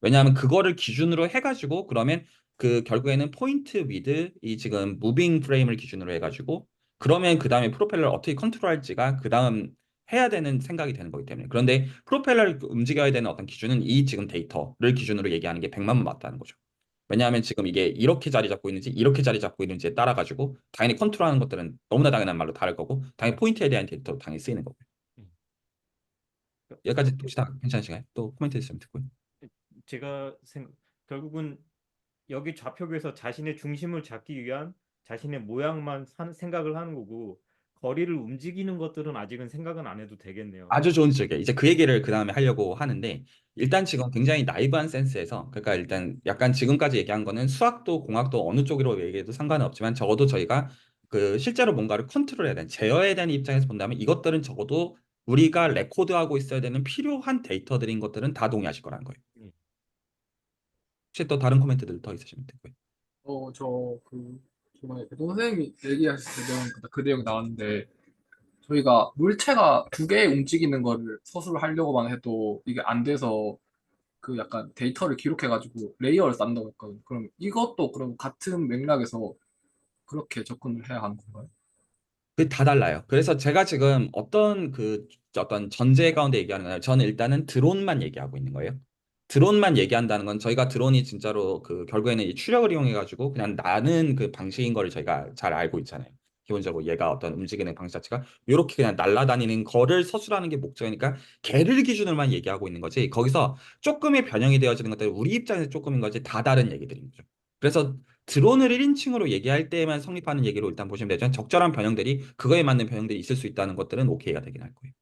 왜냐하면 그거를 기준으로 해가지고 그러면 그 결국에는 포인트 위드 이 지금 무빙 프레임을 기준으로 해가지고 그러면 그 다음에 프로펠러를 어떻게 컨트롤할지가 그 다음 해야 되는 생각이 되는 거기 때문에 그런데 프로펠러를 움직여야 되는 어떤 기준은 이 지금 데이터를 기준으로 얘기하는 게 100만 번 맞다는 거죠. 왜냐하면 지금 이게 이렇게 자리 잡고 있는지 이렇게 자리 잡고 있는지에 따라 가지고 당연히 컨트롤하는 것들은 너무나 당연한 말로 다를 거고 당연히 포인트에 대한 데이터도 당연히 쓰이는 거고요. 음. 그러니까 여기까지 혹시 다 괜찮으신가요? 또 코멘트 있으면 듣고요. 제가 결국은 여기 좌표에서 자신의 중심을 잡기 위한 자신의 모양만 생각을 하는 거고 거리를 움직이는 것들은 아직은 생각은 안 해도 되겠네요. 아주 좋은 지적이에요. 이제 그 얘기를 그 다음에 하려고 하는데 일단 지금 굉장히 나이브한 센스에서 그러니까 일단 약간 지금까지 얘기한 거는 수학도 공학도 어느 쪽으로 얘기해도 상관은 없지만 적어도 저희가 그 실제로 뭔가를 컨트롤해야 되는 제어해야 되는 입장에서 본다면 이것들은 적어도 우리가 레코드하고 있어야 되는 필요한 데이터들인 것들은 다 동의하실 거라는 거예요. 예. 혹시 또 다른 코멘트들 더 있으시면 되고요. 저번에 그 선생님이 얘기하실 때 그 내용이 나왔는데 저희가 물체가 두 개 움직이는 거를 서술을 하려고만 해도 이게 안 돼서 그 약간 데이터를 기록해가지고 레이어를 쌓는다고 했거든요. 그럼 이것도 그럼 같은 맥락에서 그렇게 접근을 해야 하는 건가요? 그게 다 달라요. 그래서 제가 지금 어떤 그 어떤 전제 가운데 얘기하는 거예요. 저는 일단은 드론만 얘기하고 있는 거예요. 드론만 얘기한다는 건 저희가 드론이 진짜로 그 결국에는 이 추력을 이용해 가지고 그냥 나는 그 방식인 거를 저희가 잘 알고 있잖아요. 기본적으로 얘가 어떤 움직이는 방식 자체가 이렇게 그냥 날아다니는 거를 서술하는 게 목적이니까 걔를 기준으로만 얘기하고 있는 거지. 거기서 조금의 변형이 되어지는 것들은 우리 입장에서 조금인 거지 다 다른 얘기들인 거죠. 그래서 드론을 1인칭으로 얘기할 때만 성립하는 얘기로 일단 보시면 되죠. 적절한 변형들이 그거에 맞는 변형들이 있을 수 있다는 것들은 오케이가 되긴 할 거예요.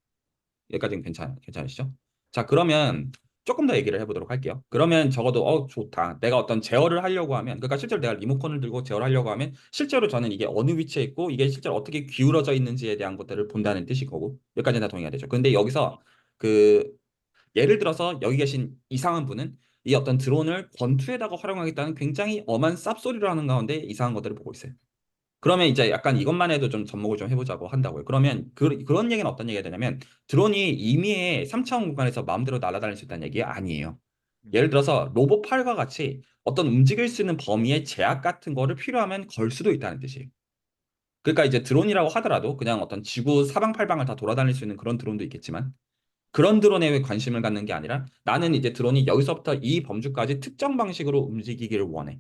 여기까지는 괜찮으시죠? 자, 그러면 조금 더 얘기를 해보도록 할게요. 그러면 적어도 좋다. 내가 어떤 제어를 하려고 하면, 그러니까 실제로 내가 리모컨을 들고 제어를 하려고 하면 실제로 저는 이게 어느 위치에 있고 이게 실제로 어떻게 기울어져 있는지에 대한 것들을 본다는 뜻이 거고 여기까지는 다 동의가 되죠. 근데 여기서 그 예를 들어서 여기 계신 이상한 분은 이 어떤 드론을 권투에다가 활용하겠다는 굉장히 엄한 쌉소리를 하는 가운데 이상한 것들을 보고 있어요. 그러면 이제 약간 이것만 해도 좀 접목을 좀 해보자고 한다고요. 그러면 그런 얘기는 어떤 얘기가 되냐면 드론이 임의의 3차원 공간에서 마음대로 날아다닐 수 있다는 얘기 아니에요. 예를 들어서 로봇팔과 같이 어떤 움직일 수 있는 범위의 제약 같은 거를 필요하면 걸 수도 있다는 뜻이에요. 그러니까 이제 드론이라고 하더라도 그냥 어떤 지구 사방팔방을 다 돌아다닐 수 있는 그런 드론도 있겠지만 그런 드론에 관심을 갖는 게 아니라 나는 이제 드론이 여기서부터 이 범주까지 특정 방식으로 움직이기를 원해.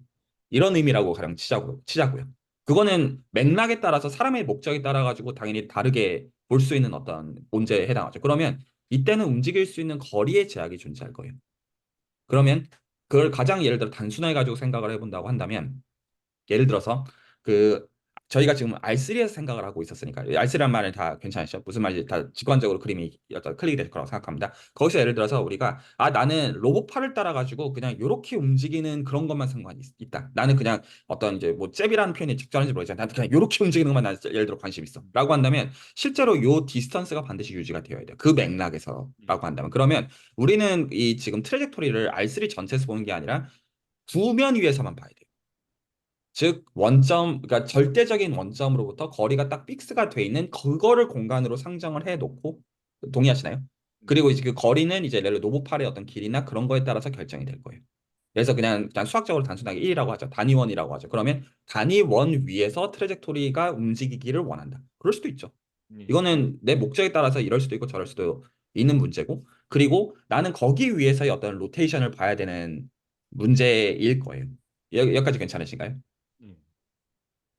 이런 의미라고 가령 치자고요. 그거는 맥락에 따라서 사람의 목적에 따라 가지고 당연히 다르게 볼 수 있는 어떤 문제에 해당하죠. 그러면 이때는 움직일 수 있는 거리의 제약이 존재할 거예요. 그러면 그걸 가장 예를 들어 단순하게 가지고 생각을 해본다고 한다면 예를 들어서 그 저희가 지금 R3에서 생각을 하고 있었으니까 R3란 말은 다 괜찮으시죠? 무슨 말인지 다 직관적으로 그림이 어떤 클릭이 될 거라고 생각합니다. 거기서 예를 들어서 우리가 나는 로봇팔을 따라 가지고 그냥 이렇게 움직이는 그런 것만 상관이 있다. 나는 그냥 어떤 이제 뭐 잽이라는 표현이 적절한지 모르겠지만 나는 그냥 이렇게 움직이는 것만 난 예를 들어 관심 있어라고 한다면 실제로 요 디스턴스가 반드시 유지가 되어야 돼요. 그 맥락에서라고 한다면 그러면 우리는 이 지금 트래젝토리를 R3 전체에서 보는 게 아니라 구면 위에서만 봐야 돼요. 즉 원점 그러니까 절대적인 원점으로부터 거리가 딱 픽스가 돼 있는 그거를 공간으로 상정을 해 놓고 동의하시나요? 그리고 이제 그 거리는 이제 예를 들어 노보팔의 어떤 길이나 그런 거에 따라서 결정이 될 거예요. 그래서 그냥 수학적으로 단순하게 1이라고 하죠. 단위원이라고 하죠. 그러면 단위원 위에서 트래젝토리가 움직이기를 원한다. 그럴 수도 있죠. 네. 이거는 내 목적에 따라서 이럴 수도 있고 저럴 수도 있는 문제고 그리고 나는 거기 위해서의 어떤 로테이션을 봐야 되는 문제일 거예요. 여기까지 괜찮으신가요? 네.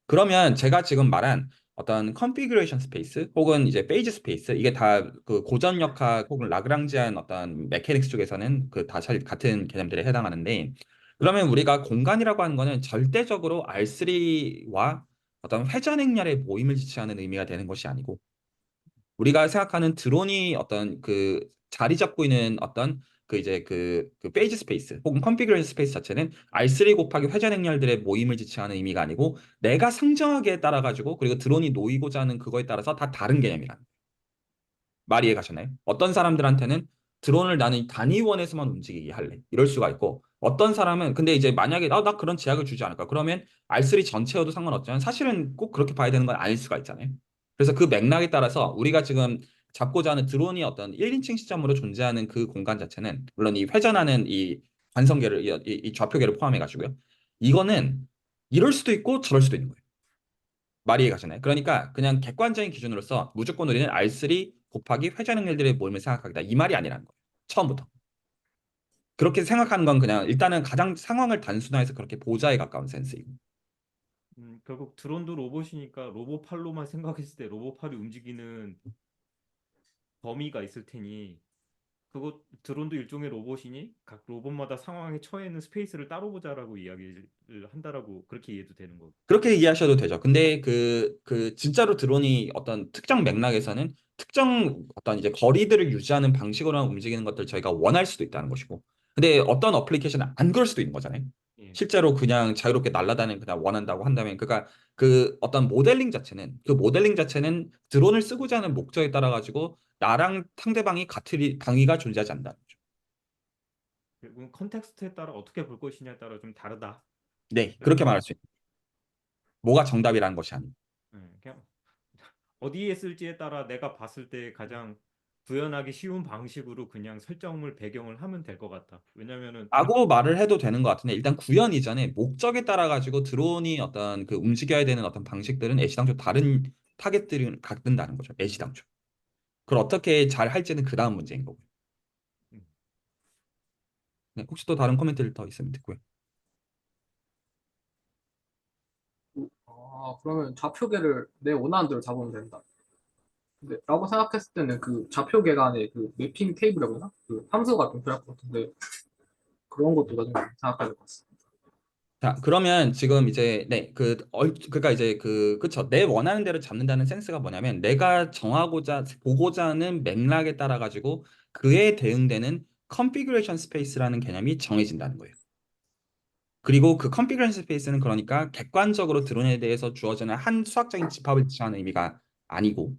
그러면 제가 지금 말한 어떤 컨피그레이션 스페이스 혹은 이제 페이지 스페이스 이게 다 그 고전역학 혹은 라그랑지안 어떤 메케닉스 쪽에서는 그 다 같은 개념들에 해당하는데 그러면 우리가 공간이라고 하는 거는 절대적으로 R3와 어떤 회전 행렬의 모임을 지칭하는 의미가 되는 것이 아니고 우리가 생각하는 드론이 어떤 그 자리 잡고 있는 어떤 그 이제 그 페이지 스페이스 혹은 컨피그레이션 스페이스 자체는 R3 곱하기 회전 행렬들의 모임을 지칭하는 의미가 아니고 내가 상정하기에 따라 가지고 그리고 드론이 놓이고자 하는 그거에 따라서 다 다른 개념이란 말이 이해 가셨나요? 어떤 사람들한테는 드론을 나는 단위원에서만 움직이게 할래 이럴 수가 있고 어떤 사람은 근데 이제 만약에 나 그런 제약을 주지 않을까 그러면 R3 전체여도 상관없지만 사실은 꼭 그렇게 봐야 되는 건 아닐 수가 있잖아요. 그래서 그 맥락에 따라서 우리가 지금 잡고자 하는 드론이 어떤 1인칭 시점으로 존재하는 그 공간 자체는 물론 이 회전하는 이 관성계를 이 좌표계를 포함해 가지고요. 이거는 이럴 수도 있고 저럴 수도 있는 거예요. 말이 가잖아요. 그러니까 그냥 객관적인 기준으로서 무조건 우리는 R3 곱하기 회전 행렬들의 모임을 생각하겠다. 이 말이 아니라는 거예요. 처음부터. 그렇게 생각하는 건 그냥 일단은 가장 상황을 단순화해서 그렇게 보자에 가까운 센스이고. 결국 드론도 로봇이니까 로봇팔로만 생각했을 때 로봇팔이 움직이는 범위가 있을 테니 그것 드론도 일종의 로봇이니 각 로봇마다 상황에 처해 있는 스페이스를 따로 보자라고 이야기를 한다라고 그렇게 이해도 되는 거고. 그렇게 이해하셔도 되죠. 근데 진짜로 드론이 어떤 특정 맥락에서는 특정 어떤 이제 거리들을 유지하는 방식으로만 움직이는 것들 저희가 원할 수도 있다는 것이고. 근데 어떤 어플리케이션은 안 그럴 수도 있는 거잖아요. 예. 실제로 그냥 자유롭게 날아다니는 그냥 원한다고 한다면 그러니까 그 어떤 모델링 자체는 드론을 쓰고자 하는 목적에 따라 가지고 나랑 상대방이 같은 방위가 존재하지 않는다는 거죠. 결국은 컨텍스트에 따라 어떻게 볼 것이냐에 따라 좀 다르다. 네, 그런 그렇게 거. 말할 수 있는. 뭐가 정답이라는 것이 아니고. 그냥 어디에 쓸지에 따라 내가 봤을 때 가장 구현하기 쉬운 방식으로 그냥 설정을 배경을 하면 될 것 같다. 왜냐면은 라고 말을 해도 되는 것 같은데 일단 구현 이전에 목적에 따라 가지고 드론이 어떤 그 움직여야 되는 어떤 방식들은 애시당초 다른 타겟들을 갖는다는 거죠. 애시당초. 그걸 어떻게 잘 할지는 그 다음 문제인 거고요. 음, 네, 혹시 또 다른 코멘트를 더 있으면 듣고요. 그러면 좌표계를 내 원하는 대로 잡으면 된다. 근데 라고 생각했을 때는 그 좌표계 간의 그 매핑 테이블이라고 하나? 그 함수가 좀 필요할 것 같은데 그런 것도 나중에 생각해야 될 것 같습니다. 자, 그러면 지금 이제 그러니까 이제 그쵸. 내 원하는 대로 잡는다는 센스가 뭐냐면 내가 정하고자 보고자 하는 맥락에 따라 가지고 그에 대응되는 컨피규레이션 스페이스라는 개념이 정해진다는 거예요. 그리고 그 컨피규레이션 스페이스는 그러니까 객관적으로 드론에 대해서 주어지는 한 수학적인 집합을 지칭하는 의미가 아니고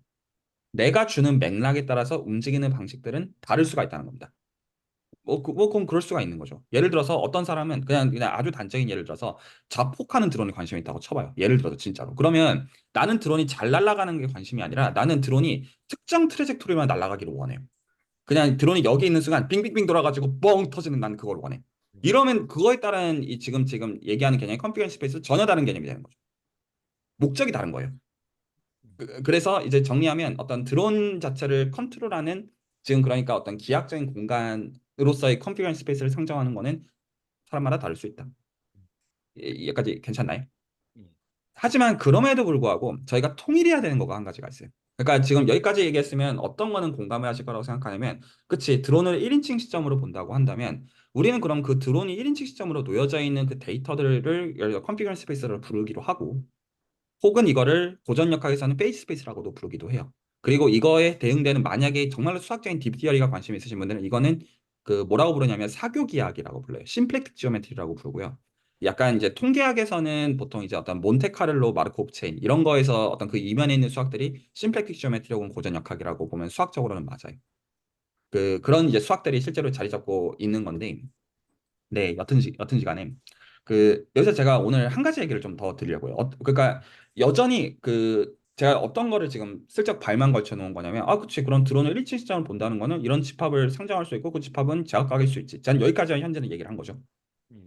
내가 주는 맥락에 따라서 움직이는 방식들은 다를 수가 있다는 겁니다. 그럼 그럴 수가 있는 거죠. 예를 들어서 어떤 사람은 그냥 아주 단적인 예를 들어서 자폭하는 드론에 관심이 있다고 쳐봐요. 예를 들어서 진짜로. 그러면 나는 드론이 잘 날아가는 게 관심이 아니라 나는 드론이 특정 트레젝토리만 날아가기를 원해요. 그냥 드론이 여기 있는 순간 빙빙빙 돌아가지고 뻥 터지는 난 그걸 원해. 이러면 그거에 따른 이 지금 얘기하는 개념이 컨피규레이션 스페이스 전혀 다른 개념이 되는 거죠. 목적이 다른 거예요. 그래서 이제 정리하면 어떤 드론 자체를 컨트롤하는 지금 그러니까 어떤 기하학적인 공간으로서의 컨피규레이션 스페이스를 상정하는 거는 사람마다 다를 수 있다. 여기까지 괜찮나요? 예. 하지만 그럼에도 불구하고 저희가 통일해야 되는 거가 한 가지가 있어요. 그러니까 지금 여기까지 얘기했으면 어떤 거는 공감을 하실 거라고 생각하냐면 그치 드론을 1인칭 시점으로 본다고 한다면 우리는 그럼 그 드론이 1인칭 시점으로 놓여져 있는 그 데이터들을 예를 들어 컨피규레이션 스페이스를 부르기로 하고 혹은 이거를 고전 역학에서는 페이지 스페이스라고도 부르기도 해요. 그리고 이거에 대응되는 만약에 정말로 수학적인 딥티어리가 관심 있으신 분들은 이거는 그 뭐라고 부르냐면 사교기하학이라고 불러요. 심플렉틱 지오메트리라고 부르고요. 약간 이제 통계학에서는 보통 이제 어떤 몬테카를로 마르코프 체인 이런 거에서 어떤 그 이면에 있는 수학들이 심플렉틱 지오메트리 혹은 고전 역학이라고 보면 수학적으로는 맞아요. 그런 이제 수학들이 실제로 자리 잡고 있는 건데 네, 여튼지 간에 여기서 제가 오늘 한 가지 얘기를 좀 더 드리려고요. 그러니까 여전히 제가 어떤 거를 지금 슬쩍 발만 걸쳐 놓은 거냐면 그치 그런 드론을 일치 시점을 본다는 거는 이런 집합을 상정할 수 있고 그 집합은 제각각일 수 있지. 저는 여기까지 현재는 얘기를 한 거죠. 예.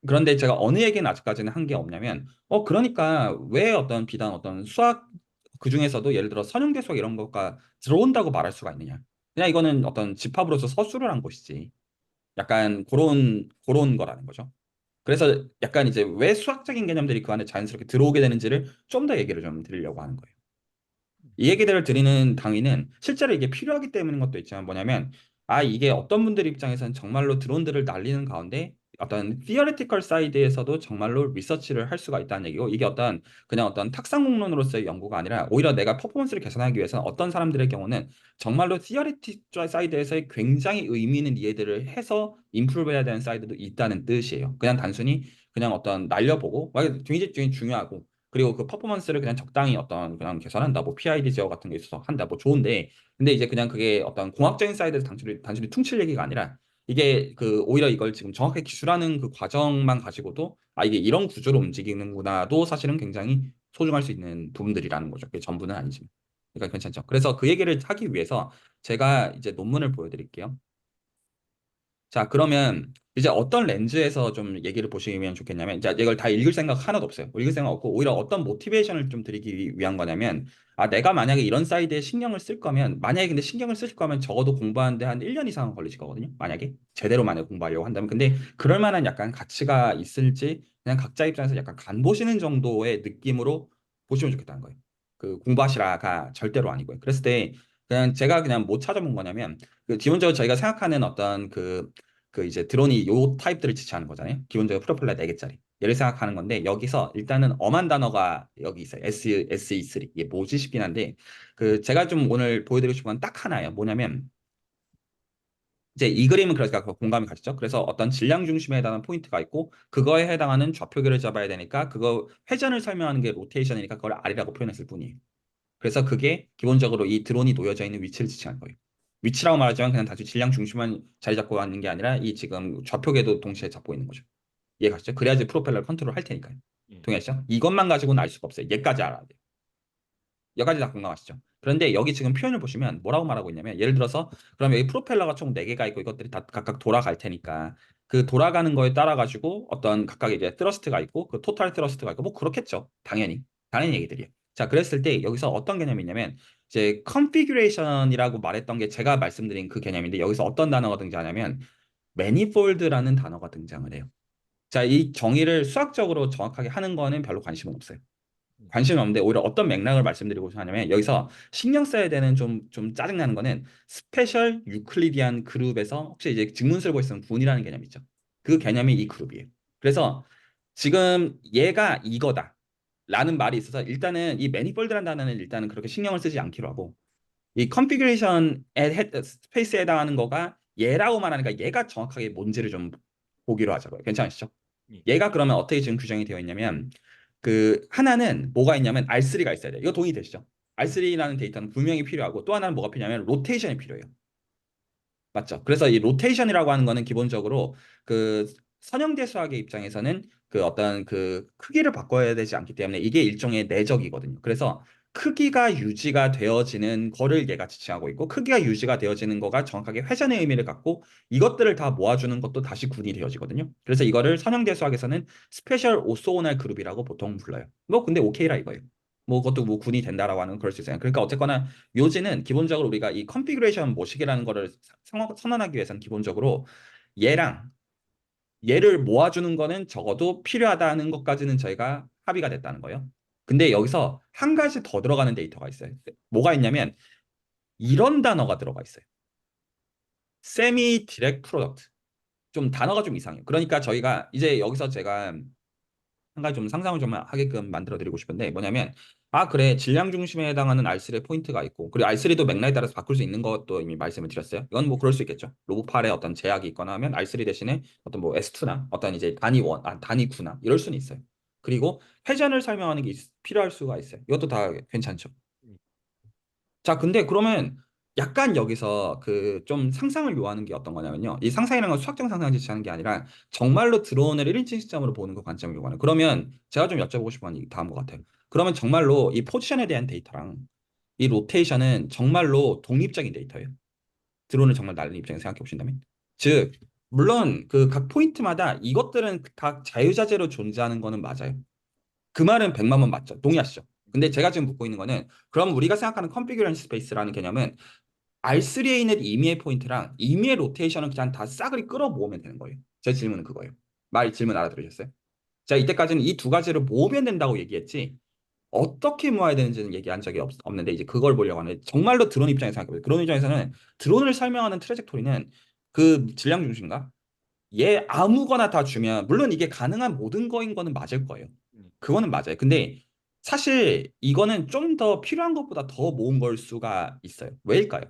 그런데 제가 어느 얘기는 아직까지는 한 게 없냐면 그러니까 왜 어떤 비단 어떤 수학 그중에서도 예를 들어 선형대 수학 이런 것과 들어온다고 말할 수가 있느냐. 그냥 이거는 어떤 집합으로서 서술을 한 것이지. 약간 그런 거라는 거죠. 그래서 약간 이제 왜 수학적인 개념들이 그 안에 자연스럽게 들어오게 되는지를 좀 더 얘기를 좀 드리려고 하는 거예요. 이 얘기들을 드리는 당위는 실제로 이게 필요하기 때문인 것도 있지만 뭐냐면 이게 어떤 분들 입장에서는 정말로 드론들을 날리는 가운데 어떤 theoretical 사이드에서도 정말로 리서치를 할 수가 있다는 얘기고 이게 그냥 어떤 탁상공론으로서의 연구가 아니라 오히려 내가 퍼포먼스를 개선하기 위해서는 어떤 사람들의 경우는 정말로 theoretical 사이드에서의 굉장히 의미 있는 이해들을 해서 임프루브 해야 되는 사이드도 있다는 뜻이에요. 그냥 단순히 그냥 어떤 날려보고 굉장히 중요하고 그리고 그 퍼포먼스를 그냥 적당히 어떤 그냥 개선한다. 뭐 PID 제어 같은 게 있어서 한다. 뭐 좋은데 근데 이제 그냥 그게 어떤 공학적인 사이드에서 단순히 퉁칠 얘기가 아니라 이게 오히려 이걸 지금 정확하게 기술하는 그 과정만 가지고도 이게 이런 구조로 움직이는구나도 사실은 굉장히 소중할 수 있는 부분들이라는 거죠. 그게 전부는 아니지만. 그러니까 괜찮죠. 그래서 그 얘기를 하기 위해서 제가 이제 논문을 보여드릴게요. 자, 그러면 이제 어떤 렌즈에서 좀 얘기를 보시면 좋겠냐면, 이제 이걸 다 읽을 생각 하나도 없어요. 읽을 생각 없고, 오히려 어떤 모티베이션을 좀 드리기 위한 거냐면, 내가 만약에 이런 사이드에 신경을 쓸 거면, 만약에 근데 신경을 쓸 거면 적어도 공부하는데 한 1년 이상은 걸리실 거거든요. 만약에. 제대로 만약에 공부하려고 한다면. 근데 그럴 만한 약간 가치가 있을지, 그냥 각자 입장에서 약간 간 보시는 정도의 느낌으로 보시면 좋겠다는 거예요. 공부하시라가 절대로 아니고요. 그랬을 때, 제가 그냥 못 찾아본 거냐면, 기본적으로 저희가 생각하는 어떤 이제 드론이 요 타입들을 지칭하는 거잖아요. 기본적으로 프로펠러 4개짜리. 얘를 생각하는 건데 여기서 일단은 엄한 단어가 여기 있어요. SE3. 이게 뭐지 싶긴 한데 제가 좀 오늘 보여드리고 싶은 건 딱 하나예요. 뭐냐면 이제 이 그림은 그러니까 공감이 가시죠. 그래서 어떤 질량 중심에 해당하는 포인트가 있고 그거에 해당하는 좌표계를 잡아야 되니까 그거 회전을 설명하는 게 로테이션이니까 그걸 R이라고 표현했을 뿐이에요. 그래서 그게 기본적으로 이 드론이 놓여져 있는 위치를 지칭하는 거예요. 위치라고 말하지만 그냥 단순히 질량 중심만 자리 잡고 있는 게 아니라 이 지금 좌표계도 동시에 잡고 있는 거죠. 이해 가시죠? 그래야지 프로펠러를 컨트롤 할 테니까요. 예. 동의하시죠? 이것만 가지고는 알 수가 없어요. 얘까지 알아야 돼요. 여기까지 다 공감하시죠? 그런데 여기 지금 표현을 보시면 뭐라고 말하고 있냐면 예를 들어서 그럼 여기 프로펠러가 총 4개가 있고 이것들이 다 각각 돌아갈 테니까 그 돌아가는 거에 따라 가지고 어떤 각각 이제 트러스트가 있고 그 토탈 트러스트가 있고 뭐 그렇겠죠. 당연히 얘기들이에요. 자, 그랬을 때 여기서 어떤 개념이 있냐면 이제 컨피규레이션이라고 말했던 게 제가 말씀드린 그 개념인데 여기서 어떤 단어가 등장하냐면 매니폴드라는 단어가 등장을 해요. 자, 이 정의를 수학적으로 정확하게 하는 거는 별로 관심은 없어요. 관심은 없는데 오히려 어떤 맥락을 말씀드리고 하냐면 여기서 신경 써야 되는 좀 짜증나는 거는 스페셜 유클리디안 그룹에서 혹시 이제 직문술고 있으면 군이라는 개념이 있죠. 그 개념이 이 그룹이에요. 그래서 지금 얘가 이거다 라는 말이 있어서 일단은 이 매니폴드라는 단어는 일단은 그렇게 신경을 쓰지 않기로 하고 이 컨피그레이션 스페이스에 해당하는 거가 얘라고 말하니까 얘가 정확하게 뭔지를 좀 보기로 하자고요. 괜찮으시죠? 예. 얘가 그러면 어떻게 지금 규정이 되어 있냐면 그 하나는 뭐가 있냐면 R3가 있어야 돼요. 이거 동의되시죠? R3라는 데이터는 분명히 필요하고 또 하나는 뭐가 필요하냐면 로테이션이 필요해요. 맞죠? 그래서 이 로테이션이라고 하는 거는 기본적으로 그 선형대 수학의 입장에서는 그 어떤 그 크기를 바꿔야 되지 않기 때문에 이게 일종의 내적이거든요. 그래서 크기가 유지가 되어지는 거를 얘가 지칭하고 있고 크기가 유지가 되어지는 거가 정확하게 회전의 의미를 갖고 이것들을 다 모아주는 것도 다시 군이 되어지거든요. 그래서 이거를 선형대 수학에서는 스페셜 오소오날 그룹이라고 보통 불러요. 뭐 근데 오케이라 이거예요. 뭐 그것도 뭐 군이 된다라고 하는 그럴 수 있어요. 그러니까 어쨌거나 요지는 기본적으로 우리가 이 컨피그레이션 모식이라는 거를 선언하기 위해서는 기본적으로 얘랑 얘를 모아주는 거는 적어도 필요하다는 것까지는 저희가 합의가 됐다는 거예요. 근데 여기서 한 가지 더 들어가는 데이터가 있어요. 뭐가 있냐면 이런 단어가 들어가 있어요. 세미 디렉트 프로덕트. 좀 단어가 좀 이상해요. 그러니까 저희가 이제 여기서 제가 한 가지 좀 상상을 좀 하게끔 만들어 드리고 싶은데 뭐냐면 아 그래 질량 중심에 해당하는 R3의 포인트가 있고 그리고 R3도 맥락에 따라서 바꿀 수 있는 것도 이미 말씀을 드렸어요. 이건 뭐 그럴 수 있겠죠. 로브팔에 어떤 제약이 있거나 하면 R3 대신에 어떤 뭐 S2나 어떤 이제 단위 1, 단위 9나 이럴 수는 있어요. 그리고 회전을 설명하는 게 필요할 수가 있어요. 이것도 다 괜찮죠. 예. 자, 근데 그러면 약간 여기서 그 좀 상상을 요하는 게 어떤 거냐면요. 이 상상이라는 건 수학적 상상을 지시하는 게 아니라 정말로 드론을 1인칭 시점으로 보는 그 관점을 요구하는. 그러면 제가 좀 여쭤보고 싶은 건 다음 것 같아요. 그러면 정말로 이 포지션에 대한 데이터랑 이 로테이션은 정말로 독립적인 데이터예요. 드론을 정말 날리는 입장에서 생각해 보신다면. 즉, 물론 그 각 포인트마다 이것들은 각 자유자재로 존재하는 거는 맞아요. 그 말은 100만 번 맞죠. 동의하시죠? 근데 제가 지금 묻고 있는 거는 그럼 우리가 생각하는 컨피규레이션 스페이스라는 개념은 R3에 있는 임의의 포인트랑 임의의 로테이션은 그냥 다 싸그리 끌어 모으면 되는 거예요. 제 질문은 그거예요. 질문 알아들으셨어요? 자, 이때까지는 이 두 가지를 모으면 된다고 얘기했지 어떻게 모아야 되는지는 얘기한 적이 없는데 이제 그걸 보려고 하는데 정말로 드론 입장에서 생각해보세요. 드론 입장에서는 드론을 설명하는 트레젝토리는 그 질량 중심인가? 얘 아무거나 다 주면 물론 이게 가능한 모든 거인 거는 맞을 거예요. 예. 그거는 맞아요. 근데 사실 이거는 좀 더 필요한 것보다 더 모은 걸 수가 있어요. 왜일까요?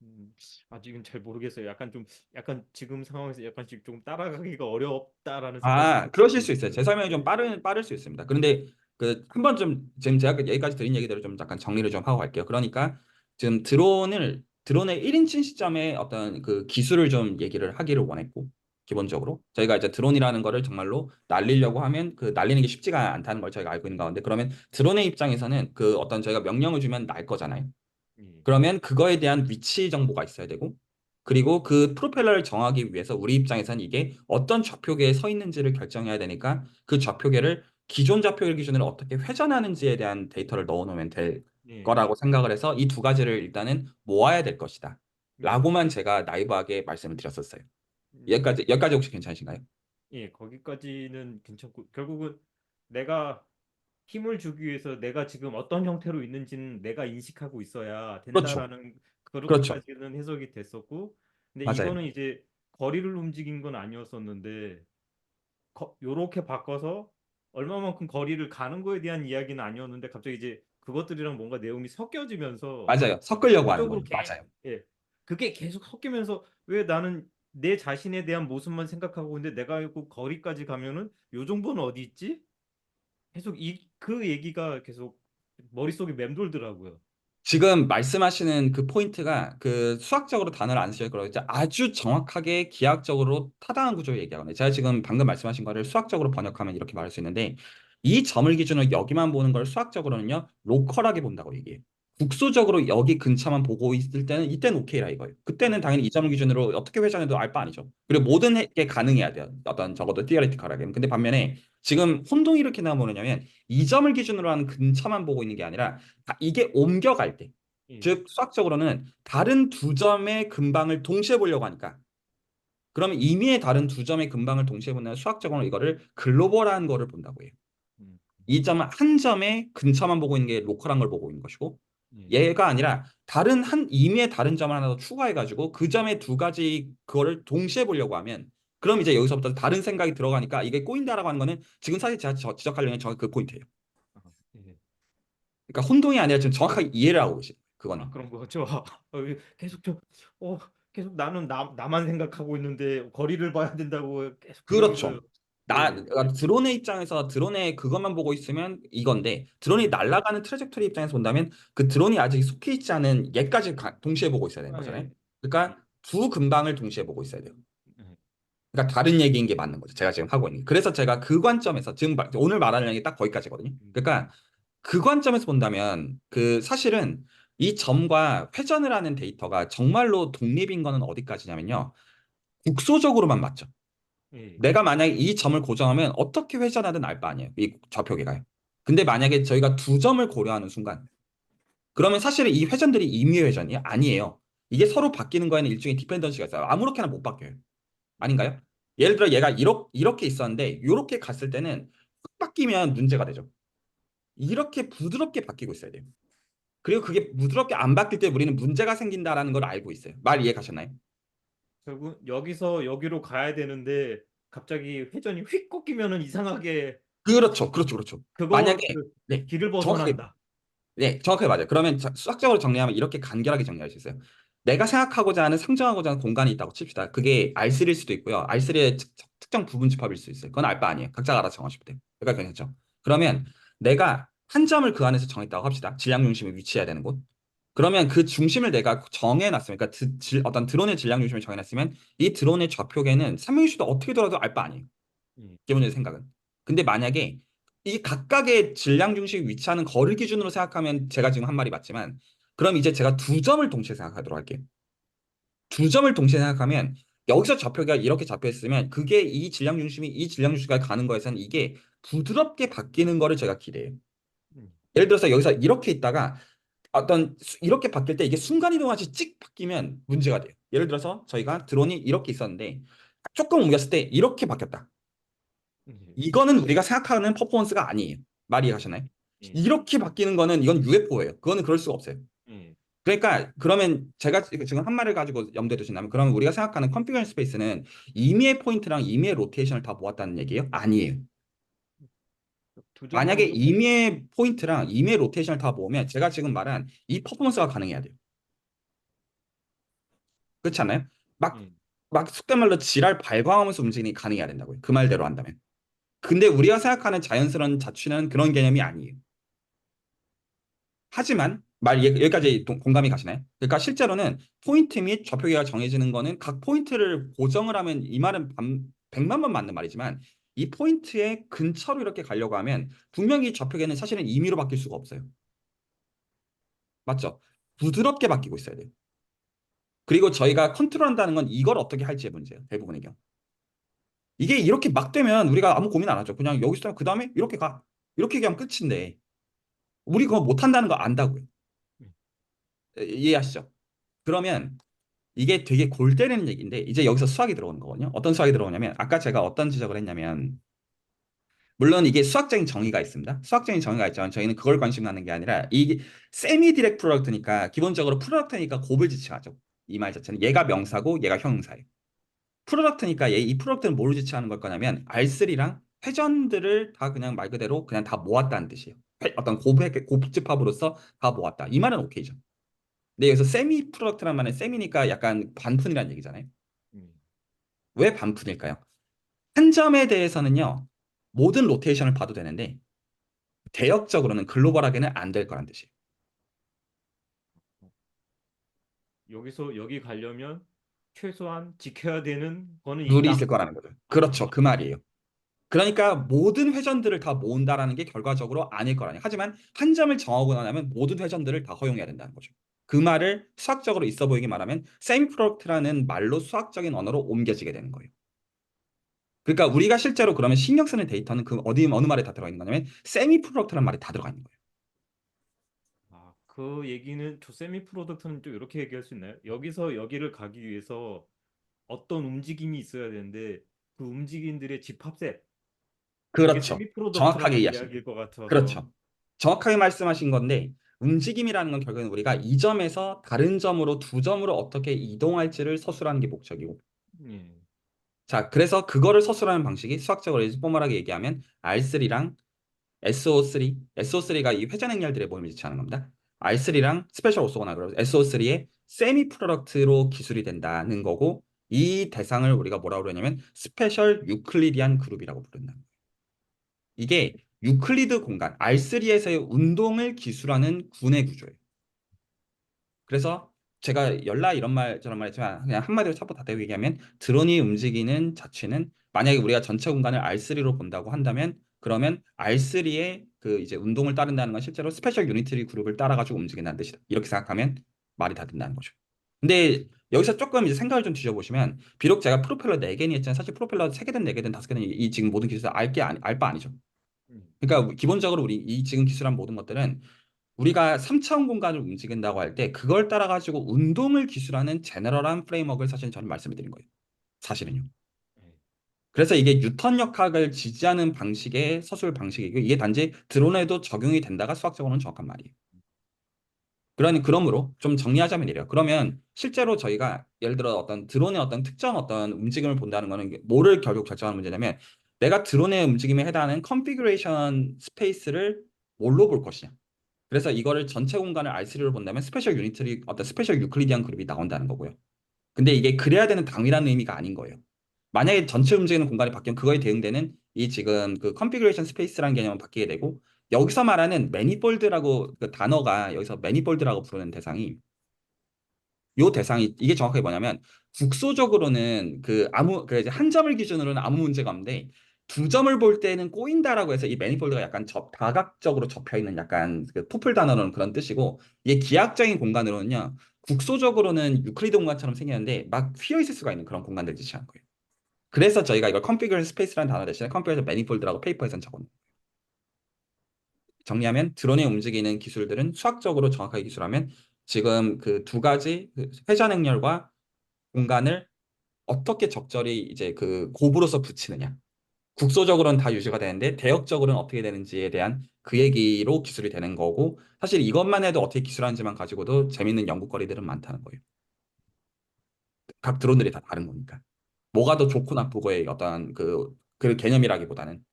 음, 아직은 잘 모르겠어요. 약간 지금 상황에서 약간씩 조금 따라가기가 어렵다라는 생각이 아, 그러실 수 있어요. 들어요. 제 설명이 좀 예. 빠를 수 있습니다. 그런데 그 한 번 좀 지금 제가 여기까지 드린 얘기들을 좀 잠깐 정리를 좀 하고 갈게요. 그러니까 지금 드론의 1인칭 시점에 어떤 그 기술을 좀 얘기를 하기를 원했고 기본적으로 저희가 이제 드론이라는 거를 정말로 날리려고 하면 그 날리는 게 쉽지가 않다는 걸 저희가 알고 있는 가운데 그러면 드론의 입장에서는 그 어떤 저희가 명령을 주면 날 거잖아요. 예. 그러면 그거에 대한 위치 정보가 있어야 되고 그리고 그 프로펠러를 정하기 위해서 우리 입장에서는 이게 어떤 좌표계에 서 있는지를 결정해야 되니까 그 좌표계를 기존 좌표계 기준으로 어떻게 회전하는지에 대한 데이터를 넣어놓으면 될 예. 거라고 생각을 해서 이 두 가지를 일단은 모아야 될 것이다. 예. 라고만 제가 나이브하게 말씀을 드렸었어요. 음, 여기까지 혹시 괜찮으신가요? 예, 거기까지는 괜찮고 결국은 내가 힘을 주기 위해서 내가 지금 어떤 형태로 있는지는 내가 인식하고 있어야 그렇죠. 된다라는 그렇죠. 그렇게까지는 해석이 됐었고, 근데 맞아요. 이거는 이제 거리를 움직인 건 아니었었는데 요렇게 바꿔서 얼마만큼 거리를 가는 거에 대한 이야기는 아니었는데 갑자기 이제 그것들이랑 뭔가 내용이 섞여지면서 맞아요. 섞으려고 하는 그쪽으로 거예요. 맞아요. 예, 그게 계속 섞이면서 왜 나는 내 자신에 대한 모습만 생각하고 있는데 내가 그 거리까지 가면은 요 정도는 어디 있지? 계속 그 얘기가 계속 머릿속에 맴돌더라고요. 지금 말씀하시는 그 포인트가 그 수학적으로 단어를 안 쓰실 거라고 이제 아주 정확하게 기하학적으로 타당한 구조를 얘기하거든요. 제가 지금 방금 말씀하신 거를 수학적으로 번역하면 이렇게 말할 수 있는데 이 점을 기준으로 여기만 보는 걸 수학적으로는요 로컬하게 본다고 얘기해요. 국소적으로 여기 근처만 보고 있을 때는 이때는 오케이라 이거예요. 그때는 예. 당연히 이 점을 기준으로 어떻게 회전해도 알바 아니죠. 그리고 모든 게 가능해야 돼요. 어떤 적어도 티어리티컬하게. 근데 반면에 지금 혼동이 이렇게 나면 뭐냐면 이 점을 기준으로 하는 근처만 보고 있는 게 아니라 이게 옮겨갈 때, 예. 즉 수학적으로는 다른 두 점의 근방을 동시에 보려고 하니까 그러면 임의의 다른 두 점의 근방을 동시에 본다면 수학적으로 이거를 글로벌한 거를 본다고 해요. 음. 이 점은 한 점의 근처만 보고 있는 게 로컬한 걸 보고 있는 것이고 예. 얘가 아니라 임의의 다른 점을 하나 더 추가해가지고 그 점의 두 가지 그거를 동시에 보려고 하면 그럼 이제 여기서부터 다른 생각이 들어가니까 이게 꼬인다라고 하는 거는 지금 사실 제가 지적하려는 정확히 그 포인트예요. 아, 예. 그러니까 혼동이 아니라 지금 정확하게 이해를 하고 계세요. 아, 그거는. 그런 거죠. 계속 어, 계속 나는 나만 생각하고 있는데 거리를 봐야 된다고 계속 그러길래 그렇죠. 그러니까 드론의 입장에서 드론의 그것만 보고 있으면 이건데 드론이 예. 날아가는 트레젝토리 입장에서 본다면 그 드론이 아직 속해 있지 않은 얘까지 동시에 보고 있어야 되는 아, 거잖아요. 예. 그러니까 두 근방을 동시에 보고 있어야 돼요. 예. 그러니까 다른 얘기인 게 맞는 거죠. 제가 지금 하고 있는 게. 그래서 제가 그 관점에서 지금 오늘 말하는 게 딱 거기까지거든요. 그러니까 그 관점에서 본다면 그 사실은 이 점과 회전을 하는 데이터가 정말로 독립인 거는 어디까지냐면요. 국소적으로만 맞죠. 예. 내가 만약에 이 점을 고정하면 어떻게 회전하든 알 바 아니에요. 이 좌표계가요. 근데 만약에 저희가 두 점을 고려하는 순간 그러면 사실은 이 회전들이 임의 회전이 아니에요. 이게 서로 바뀌는 거에는 일종의 디펜던시가 있어요. 아무렇게나 못 바뀌어요. 아닌가요? 예를 들어 얘가 이렇게 있었는데 이렇게 갔을 때는 확 바뀌면 문제가 되죠. 이렇게 부드럽게 바뀌고 있어야 돼요. 그리고 그게 부드럽게 안 바뀔 때 우리는 문제가 생긴다라는 걸 알고 있어요. 말 이해 가셨나요? 결국 여기서 여기로 가야 되는데 갑자기 회전이 휙 꺾이면은 이상하게 그렇죠. 그렇죠. 그렇죠. 그거 만약에 그 네, 길을 정확하게 벗어난다. 네, 정확하게 맞아요. 그러면 수학적으로 정리하면 이렇게 간결하게 정리할 수 있어요. 내가 생각하고자 하는 상정하고자 하는 공간이 있다고 칩시다. 그게 R3일 수도 있고요. R3의 특정 부분 집합일 수 있어요. 그건 알바 아니에요. 각자가 알아서 정하실 때. 그러니까 괜찮죠. 그러면 내가 한 점을 그 안에서 정했다고 합시다. 질량 중심이 위치해야 되는 곳. 그러면 그 중심을 내가 정해놨으면, 그러니까 어떤 드론의 질량 중심을 정해놨으면 이 드론의 좌표계는 삼명시도 어떻게 돌아도 알 바 아니에요. 예. 기본적인 생각은. 근데 만약에 이 각각의 질량 중심 위치하는 거리 기준으로 생각하면 제가 지금 한 말이 맞지만 그럼 이제 제가 두 점을 동시에 생각하도록 할게요. 두 점을 동시에 생각하면 여기서 좌표가 이렇게 잡혀 있으면 그게 이 질량 중심이 이 질량 중심까지 가는 거에서는 이게 부드럽게 바뀌는 거를 제가 기대해요. 음. 예를 들어서 여기서 이렇게 있다가 이렇게 바뀔 때 이게 순간이동하듯이 찍 바뀌면 문제가 돼요. 예를 들어서 저희가 드론이 이렇게 있었는데 조금 옮겼을 때 이렇게 바뀌었다. 예. 이거는 우리가 생각하는 퍼포먼스가 아니에요. 말 이해가셨나요? 예. 이렇게 바뀌는 거는 이건 UFO예요. 그거는 그럴 수가 없어요. 예. 그러니까 그러면 제가 지금 한 말을 가지고 염두에 두신다면 그러면 우리가 생각하는 컨피규레이션 스페이스는 임의의 포인트랑 임의의 로테이션을 다 모았다는 얘기예요? 아니에요. 두 만약에 점으로 임의의 포인트랑 임의의 로테이션을 다 모으면 제가 지금 말한 이 퍼포먼스가 가능해야 돼요. 그렇지 않나요? 막, 예. 막 속된 말로 지랄 발광하면서 움직이니 가능해야 된다고요. 그 말대로 한다면. 근데 우리가 생각하는 자연스러운 자취는 그런 개념이 아니에요. 하지만 여기까지 공감이 가시나요? 그러니까 실제로는 포인트 및 좌표계가 정해지는 거는 각 포인트를 고정을 하면 이 말은 100만 번 맞는 말이지만 이 포인트의 근처로 이렇게 가려고 하면 분명히 좌표계는 사실은 임의로 바뀔 수가 없어요. 맞죠? 부드럽게 바뀌고 있어야 돼요. 그리고 저희가 컨트롤한다는 건 이걸 어떻게 할지의 문제예요. 대부분의 경우. 이게 이렇게 막 되면 우리가 아무 고민 안 하죠. 그냥 여기서 그 다음에 이렇게 가. 이렇게 얘기하면 끝인데 우리 그거 못한다는 거 안다고요. 예. 이해하시죠? 그러면 이게 되게 골 때리는 얘기인데 이제 여기서 수학이 들어오는 거거든요. 어떤 수학이 들어오냐면 아까 제가 어떤 지적을 했냐면 물론 이게 수학적인 정의가 있습니다. 수학적인 정의가 있지만 저희는 그걸 관심 갖는 게 아니라 이게 세미 디렉트 프로덕트니까 기본적으로 프로덕트니까 곱을 지칭하죠. 이 말 자체는 얘가 명사고 얘가 형용사예요. 프로덕트니까 이 프로덕트는 뭘 지칭하는 걸 거냐면 R3랑 회전들을 다 그냥 말 그대로 그냥 다 모았다는 뜻이에요. 어떤 곱집합으로서 다 모았다. 이 말은 오케이죠. 근데 여기서 세미 프로덕트란 말은 세미니까 약간 반푼이라는 얘기잖아요. 예. 왜 반푼일까요? 한 점에 대해서는요, 모든 로테이션을 봐도 되는데, 대역적으로는 글로벌하게는 안 될 거란 뜻이에요. 여기서 여기 가려면 최소한 지켜야 되는 거는 룰이 있다. 있을 거라는 거죠. 아, 그렇죠. 그 말이에요. 그러니까 모든 회전들을 다 모은다라는 게 결과적으로 아닐 거라니. 하지만 한 점을 정하고 나면 모든 회전들을 다 허용해야 된다는 거죠. 그 말을 수학적으로 있어 보이게 말하면 세미 프로덕트라는 말로 수학적인 언어로 옮겨지게 되는 거예요. 그러니까 우리가 실제로 그러면 신경 쓰는 데이터는 그 어느 말에 다 들어가 있는 거냐면 세미 프로덕트라는 말이 다 들어가 있는 거예요. 그 얘기는 세미 프로덕트는 좀 이렇게 얘기할 수 있나요? 여기서 여기를 가기 위해서 어떤 움직임이 있어야 되는데 그 움직임들의 집합셋 이게 그렇죠. 세미 정확하게 프로덕트라는 이해하십니다. 이야기일 것 같아서 그렇죠. 정확하게 말씀하신 건데 움직임이라는 건 결국은 우리가 이 점에서 다른 점으로 두 점으로 어떻게 이동할지를 서술하는 게 목적이고 예. 자, 그래서 그거를 서술하는 방식이 수학적으로 이제 포멀하게 얘기하면 R3랑 SO3, SO3가 이 회전 행렬들의 모임을 지칭하는 겁니다. R3랑 스페셜 오소거나 그래서 SO3의 세미 프로덕트로 기술이 된다는 거고 이 대상을 우리가 뭐라고 그러냐면 스페셜 유클리디안 그룹이라고 부른다. 이게 유클리드 공간 R3에서의 운동을 기술하는 군의 구조예요. 그래서 제가 열라 이런 말 저런 말 했지만 그냥 한마디로 차고 다 대고 얘기하면 드론이 움직이는 자체는 만약에 우리가 전체 공간을 R3로 본다고 한다면 그러면 R3의 그 이제 운동을 따른다는 건 실제로 스페셜 유니트리 그룹을 따라가지고 움직인다는 뜻이다. 이렇게 생각하면 말이 다 된다는 거죠. 근데 여기서 조금 이제 생각을 좀 뒤져보시면 비록 제가 프로펠러 4개니 했지만 사실 프로펠러 3개든 4개든 5개든 이 지금 모든 기술 알 바 아니죠. 음. 그러니까 기본적으로 우리 이 지금 기술한 모든 것들은 우리가 3차원 공간을 움직인다고 할 때 그걸 따라 가지고 운동을 기술하는 제너럴한 프레임워크를 사실 저는 말씀을 드린 거예요. 사실은요. 네. 그래서 이게 뉴턴 역학을 지지하는 방식의 서술 방식이고 이게 단지 드론에도 적용이 된다가 수학적으로는 정확한 말이에요. 그러므로 좀 정리하자면 이래요. 그러면 실제로 저희가 예를 들어 어떤 드론의 어떤 특정 어떤 움직임을 본다는 거는 뭐를 결국 결정하는 문제냐면 내가 드론의 움직임에 해당하는 컨피그레이션 스페이스를 뭘로 볼 것이냐. 그래서 이거를 전체 공간을 R3로 본다면 스페셜 유니트리 어떤 스페셜 유클리디안 그룹이 나온다는 거고요. 근데 이게 그래야 되는 당위라는 의미가 아닌 거예요. 만약에 전체 움직이는 공간이 바뀌면 그거에 대응되는 이 지금 그 컨피그레이션 스페이스라는 개념은 바뀌게 되고 여기서 말하는 매니폴드라고 그 단어가 여기서 매니폴드라고 부르는 대상이 요 대상이 이게 정확하게 뭐냐면 국소적으로는 그 이제 한 점을 기준으로는 아무 문제가 없는데 두 점을 볼 때는 꼬인다라고 해서 이 매니폴드가 약간 다각적으로 접혀 있는 약간 그 토플 단어로는 그런 뜻이고 이게 기하학적인 공간으로는요 국소적으로는 유클리드 공간처럼 생겼는데 막 휘어 있을 수가 있는 그런 공간들을 지칭하는 거예요. 그래서 저희가 이걸 컨피그레이션 스페이스라는 단어 대신에 컨피그레이션 매니폴드라고 페이퍼에서는 적어놓은 거예요. 정리하면 드론이 움직이는 기술들은 수학적으로 정확하게 기술하면 지금 그 두 가지 그 회전 행렬과 공간을 어떻게 적절히 이제 그 곱으로서 붙이느냐. 국소적으로는 다 유지가 되는데 대역적으로는 어떻게 되는지에 대한 그 얘기로 기술이 되는 거고 사실 이것만 해도 어떻게 기술하는지만 가지고도 재밌는 연구거리들은 많다는 거예요. 각 드론들이 다 다른 거니까. 뭐가 더 좋고 나쁘고의 어떤 그 개념이라기보다는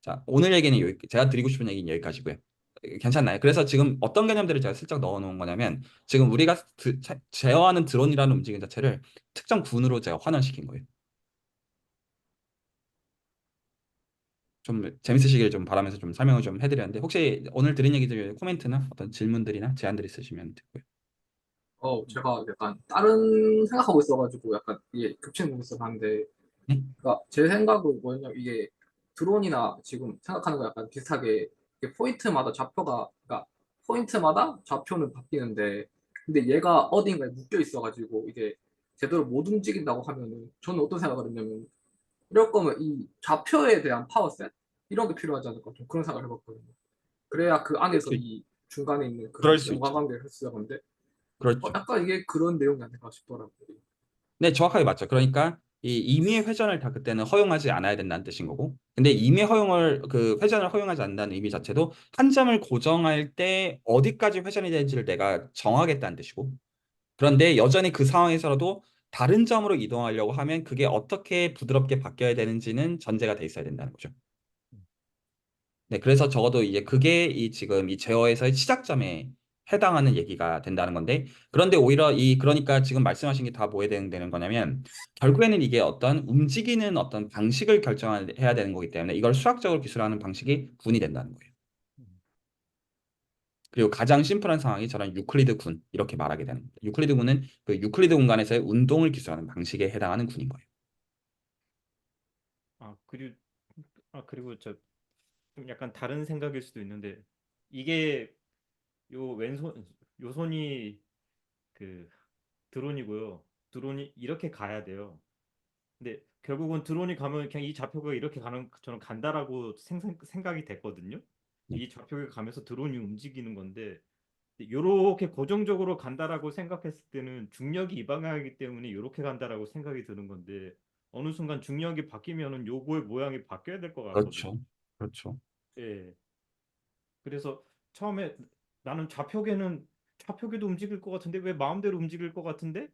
자, 오늘 얘기는 제가 드리고 싶은 얘기는 여기까지고요. 괜찮나요? 그래서 지금 어떤 개념들을 제가 슬쩍 넣어 놓은 거냐면 지금 우리가 제어하는 드론이라는 움직임 자체를 특정 군으로 제가 환원시킨 거예요. 좀 재밌으시길 좀 바라면서 좀 설명을 좀 해드렸는데 혹시 오늘 들은 얘기들 중에 코멘트나 어떤 질문들이나 제안들 있으시면 듣고요. 제가 약간 다른 생각하고 있어가지고 약간 이게 겹치는 부분이 있었는데, 네? 그러니까 제 생각은 뭐였냐면 이게 드론이나 지금 생각하는 거 약간 비슷하게 이게 포인트마다 좌표가, 그러니까 포인트마다 좌표는 바뀌는데, 근데 얘가 어딘가에 묶여 있어가지고 이게 제대로 못 움직인다고 하면은 저는 어떤 생각을 했냐면 이럴 거면 이 좌표에 대한 파워셋 이런 게 필요하지 않을까 좀 그런 생각을 해봤거든요. 그래야 그 안에서 그- 이 중간에 있는 그럴 그런 수 있죠. 연관관계를 할 수 있는데 그렇죠. 약간 이게 그런 내용이 아닐까 싶더라고요. 네, 정확하게 맞죠. 그러니까 이 임의의 회전을 다 그때는 허용하지 않아야 된다는 뜻인 거고. 근데 임의 허용을 그 회전을 허용하지 않는다는 의미 자체도 한 점을 고정할 때 어디까지 회전이 되는지를 내가 정하겠다는 뜻이고. 그런데 여전히 그 상황에서라도 다른 점으로 이동하려고 하면 그게 어떻게 부드럽게 바뀌어야 되는지는 전제가 돼 있어야 된다는 거죠. 네, 그래서 적어도 이제 그게 이 지금 이 제어에서의 시작점에 해당하는 얘기가 된다는 건데, 그런데 오히려 그러니까 지금 말씀하신 게 다 뭐에 해당되는 거냐면, 결국에는 이게 어떤 움직이는 어떤 방식을 결정해야 되는 거기 때문에 이걸 수학적으로 기술하는 방식이 군이 된다는 거예요. 그리고 가장 심플한 상황이 저런 유클리드 군, 이렇게 말하게 되는 거예요. 유클리드 군은 그 유클리드 공간에서의 운동을 기술하는 방식에 해당하는 군인 거예요. 아, 그리고 저 좀 약간 다른 생각일 수도 있는데 이게 요 왼손 요 손이 그 드론이고요. 드론이 이렇게 가야 돼요. 근데 결국은 드론이 가면 그냥 이 좌표가 이렇게 가는 저는 간다라고 생각이 됐거든요. 네. 이 좌표가 가면서 드론이 움직이는 건데 이렇게 고정적으로 간다라고 생각했을 때는 중력이 이 방향이기 때문에 이렇게 간다라고 생각이 드는 건데 어느 순간 중력이 바뀌면은 요거의 모양이 바뀌어야 될 것 같거든요. 그렇죠. 그렇죠. 예. 그래서 처음에 나는 좌표계도 움직일 것 같은데 왜 마음대로 움직일 것 같은데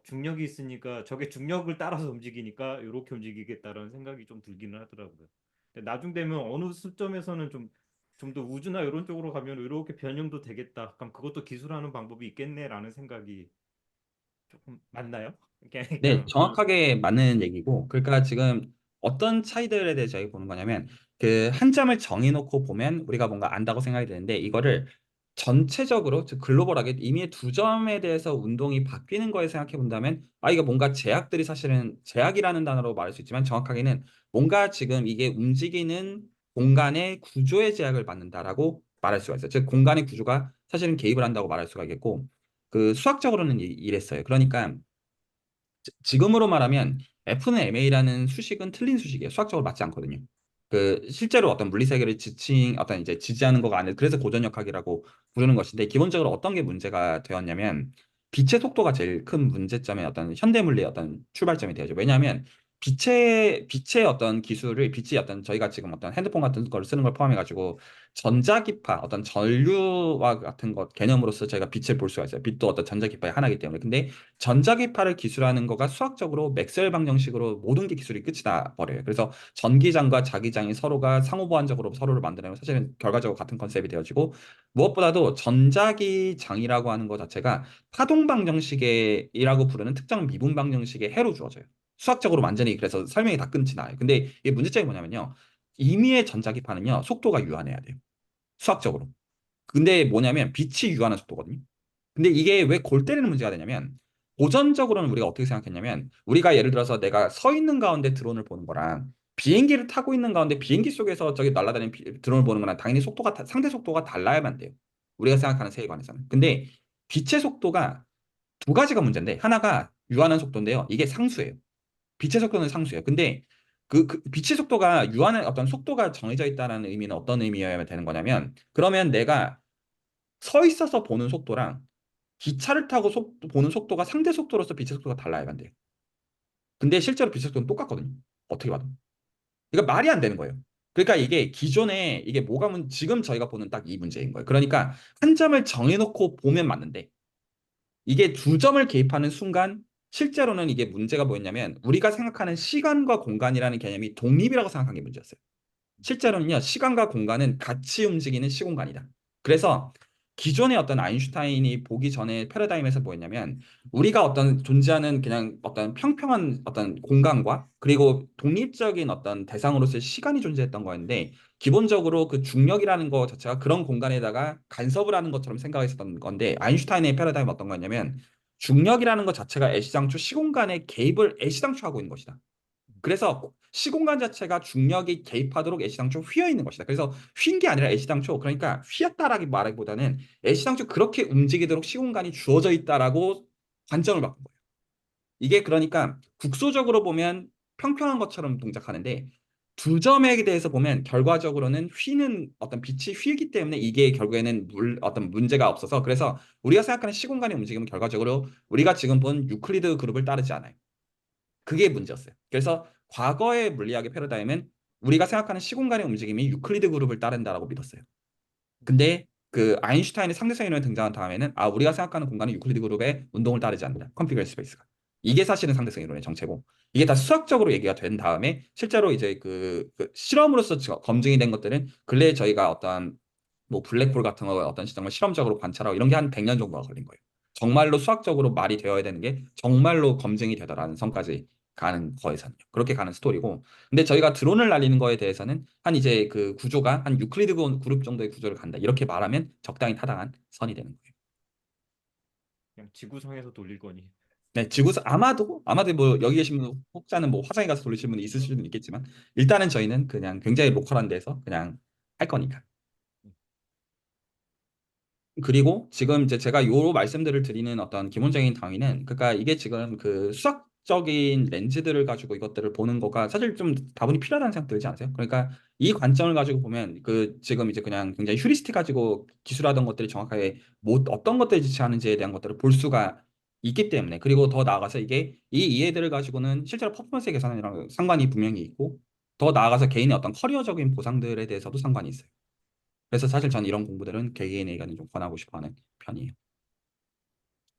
중력이 있으니까 저게 중력을 따라서 움직이니까 이렇게 움직이겠다라는 생각이 좀 들기는 하더라고요. 근데 나중 되면 어느 시점에서는 좀 더 우주나 이런 쪽으로 가면 이렇게 변형도 되겠다. 그럼 그것도 기술하는 방법이 있겠네라는 생각이 조금 맞나요? 네, 그냥 정확하게 맞는 얘기고, 그러니까 지금 어떤 차이들에 대해서 저희 보는 거냐면, 그 한 점을 정해놓고 보면 우리가 뭔가 안다고 생각이 되는데, 이거를 전체적으로, 즉 글로벌하게 이미 두 점에 대해서 운동이 바뀌는 거에 생각해 본다면, 아, 이거 뭔가 제약들이 사실은 제약이라는 단어로 말할 수 있지만, 정확하게는 뭔가 지금 이게 움직이는 공간의 구조의 제약을 받는다라고 말할 수가 있어요. 즉, 공간의 구조가 사실은 개입을 한다고 말할 수가 있겠고, 그 수학적으로는 이랬어요. 그러니까, 지금으로 말하면 F는 ma라는 수식은 틀린 수식이에요. 수학적으로 맞지 않거든요. 그 실제로 어떤 물리 세계를 어떤 이제 지지하는 거가 아니라 그래서 고전역학이라고 부르는 것인데 기본적으로 어떤 게 문제가 되었냐면 빛의 속도가 제일 큰 문제점의 어떤 현대 물리의 어떤 출발점이 되죠. 왜냐하면 빛의 어떤 기술을 빛이 어떤 저희가 지금 어떤 핸드폰 같은 걸 쓰는 걸 포함해 가지고 전자기파 어떤 전류와 같은 것 개념으로서 저희가 빛을 볼 수가 있어요. 빛도 어떤 전자기파의 하나이기 때문에. 근데 전자기파를 기술하는 거가 수학적으로 맥스웰 방정식으로 모든 게 기술이 끝이 나 버려요. 그래서 전기장과 자기장이 서로가 상호보완적으로 서로를 만드는 사실은 결과적으로 같은 컨셉이 되어지고 무엇보다도 전자기장이라고 하는 것 자체가 파동 방정식이라고 부르는 특정 미분 방정식의 해로 주어져요. 수학적으로 완전히 그래서 설명이 다 끝이 나요. 근데 이게 문제점이 뭐냐면요. 임의의 전자기파는요. 속도가 유한해야 돼요. 수학적으로. 근데 뭐냐면 빛이 유한한 속도거든요. 근데 이게 왜 골 때리는 문제가 되냐면 고전적으로는 우리가 어떻게 생각했냐면 우리가 예를 들어서 내가 서 있는 가운데 드론을 보는 거랑 비행기를 타고 있는 가운데 비행기 속에서 저기 날아다니는 드론을 보는 거랑 당연히 상대 속도가 달라야만 돼요. 우리가 생각하는 세계관에서는. 근데 빛의 속도가 두 가지가 문제인데 하나가 유한한 속도인데요. 이게 상수예요. 빛의 속도는 상수예요. 근데 그 빛의 속도가 유한한 어떤 속도가 정해져 있다는 의미는 어떤 의미여야 되는 거냐면 그러면 내가 서 있어서 보는 속도랑 기차를 타고 보는 속도가 상대 속도로서 빛의 속도가 달라야 한대요. 근데 실제로 빛의 속도는 똑같거든요. 어떻게 봐도. 그러니까 말이 안 되는 거예요. 그러니까 이게 기존에 이게 지금 저희가 보는 딱 이 문제인 거예요. 그러니까 한 점을 정해놓고 보면 맞는데 이게 두 점을 개입하는 순간 실제로는 이게 문제가 뭐였냐면 우리가 생각하는 시간과 공간이라는 개념이 독립이라고 생각한 게 문제였어요. 실제로는요, 시간과 공간은 같이 움직이는 시공간이다. 그래서 기존의 어떤 아인슈타인이 보기 전에 패러다임에서 뭐였냐면 우리가 어떤 존재하는 그냥 어떤 평평한 어떤 공간과 그리고 독립적인 어떤 대상으로서의 시간이 존재했던 거였는데 기본적으로 그 중력이라는 거 자체가 그런 공간에다가 간섭을 하는 것처럼 생각했었던 건데 아인슈타인의 패러다임은 어떤 거였냐면 중력이라는 것 자체가 애시당초 시공간에 개입을 애시당초 하고 있는 것이다. 그래서 시공간 자체가 중력이 개입하도록 애시당초 휘어 있는 것이다. 그래서 휜 게 아니라 애시당초 그러니까 휘었다라기 말하기보다는 애시당초 그렇게 움직이도록 시공간이 주어져 있다라고 관점을 바꾼 거예요. 이게 그러니까 국소적으로 보면 평평한 것처럼 동작하는데 두 점에 대해서 보면 결과적으로는 휘는 어떤 빛이 휘기 때문에 이게 결국에는 어떤 문제가 없어서 그래서 우리가 생각하는 시공간의 움직임은 결과적으로 우리가 지금 본 유클리드 그룹을 따르지 않아요. 그게 문제였어요. 그래서 과거의 물리학의 패러다임은 우리가 생각하는 시공간의 움직임이 유클리드 그룹을 따른다라고 믿었어요. 근데 그 아인슈타인의 상대성 이론이 등장한 다음에는 아 우리가 생각하는 공간은 유클리드 그룹의 운동을 따르지 않는다. 컴피규어 스페이스가. 이게 사실은 상대성 이론의 정체고 이게 다 수학적으로 얘기가 된 다음에 실제로 이제 그 실험으로서 검증이 된 것들은 근래에 저희가 어떤 뭐 블랙홀 같은 거 어떤 정말 실험적으로 관찰하고 이런 게 한 100년 정도가 걸린 거예요. 정말로 수학적으로 말이 되어야 되는 게 정말로 검증이 되더라는 선까지 가는 거에서는 그렇게 가는 스토리고 근데 저희가 드론을 날리는 거에 대해서는 한 이제 그 구조가 한 유클리드 그룹 정도의 구조를 간다 이렇게 말하면 적당히 타당한 선이 되는 거예요. 그냥 지구상에서 돌릴 거니. 네, 지구상 아마도 뭐 여기 계신 분 혹자는 뭐 화성에 가서 돌리시는 분이 있을 수는 있겠지만 일단은 저희는 그냥 굉장히 로컬한 데서 그냥 할 거니까. 그리고 지금 이제 제가 요 말씀들을 드리는 어떤 기본적인 당위는 그러니까 이게 지금 그 수학적인 렌즈들을 가지고 이것들을 보는 거가 사실 좀 다분히 필요하다는 생각 들지 않으세요? 그러니까 이 관점을 가지고 보면 그 지금 이제 그냥 굉장히 휴리스틱 가지고 기술하던 것들이 정확하게 뭐 어떤 것들을 지칭하는지에 대한 것들을 볼 수가 있기 때문에 그리고 더 나아가서 이게 이 이해들을 가지고는 실제로 퍼포먼스 개선이랑 상관이 분명히 있고 더 나아가서 개인의 어떤 커리어적인 보상들에 대해서도 상관이 있어요. 그래서 사실 저는 이런 공부들은 개개인에게는 좀 권하고 싶어 하는 편이에요.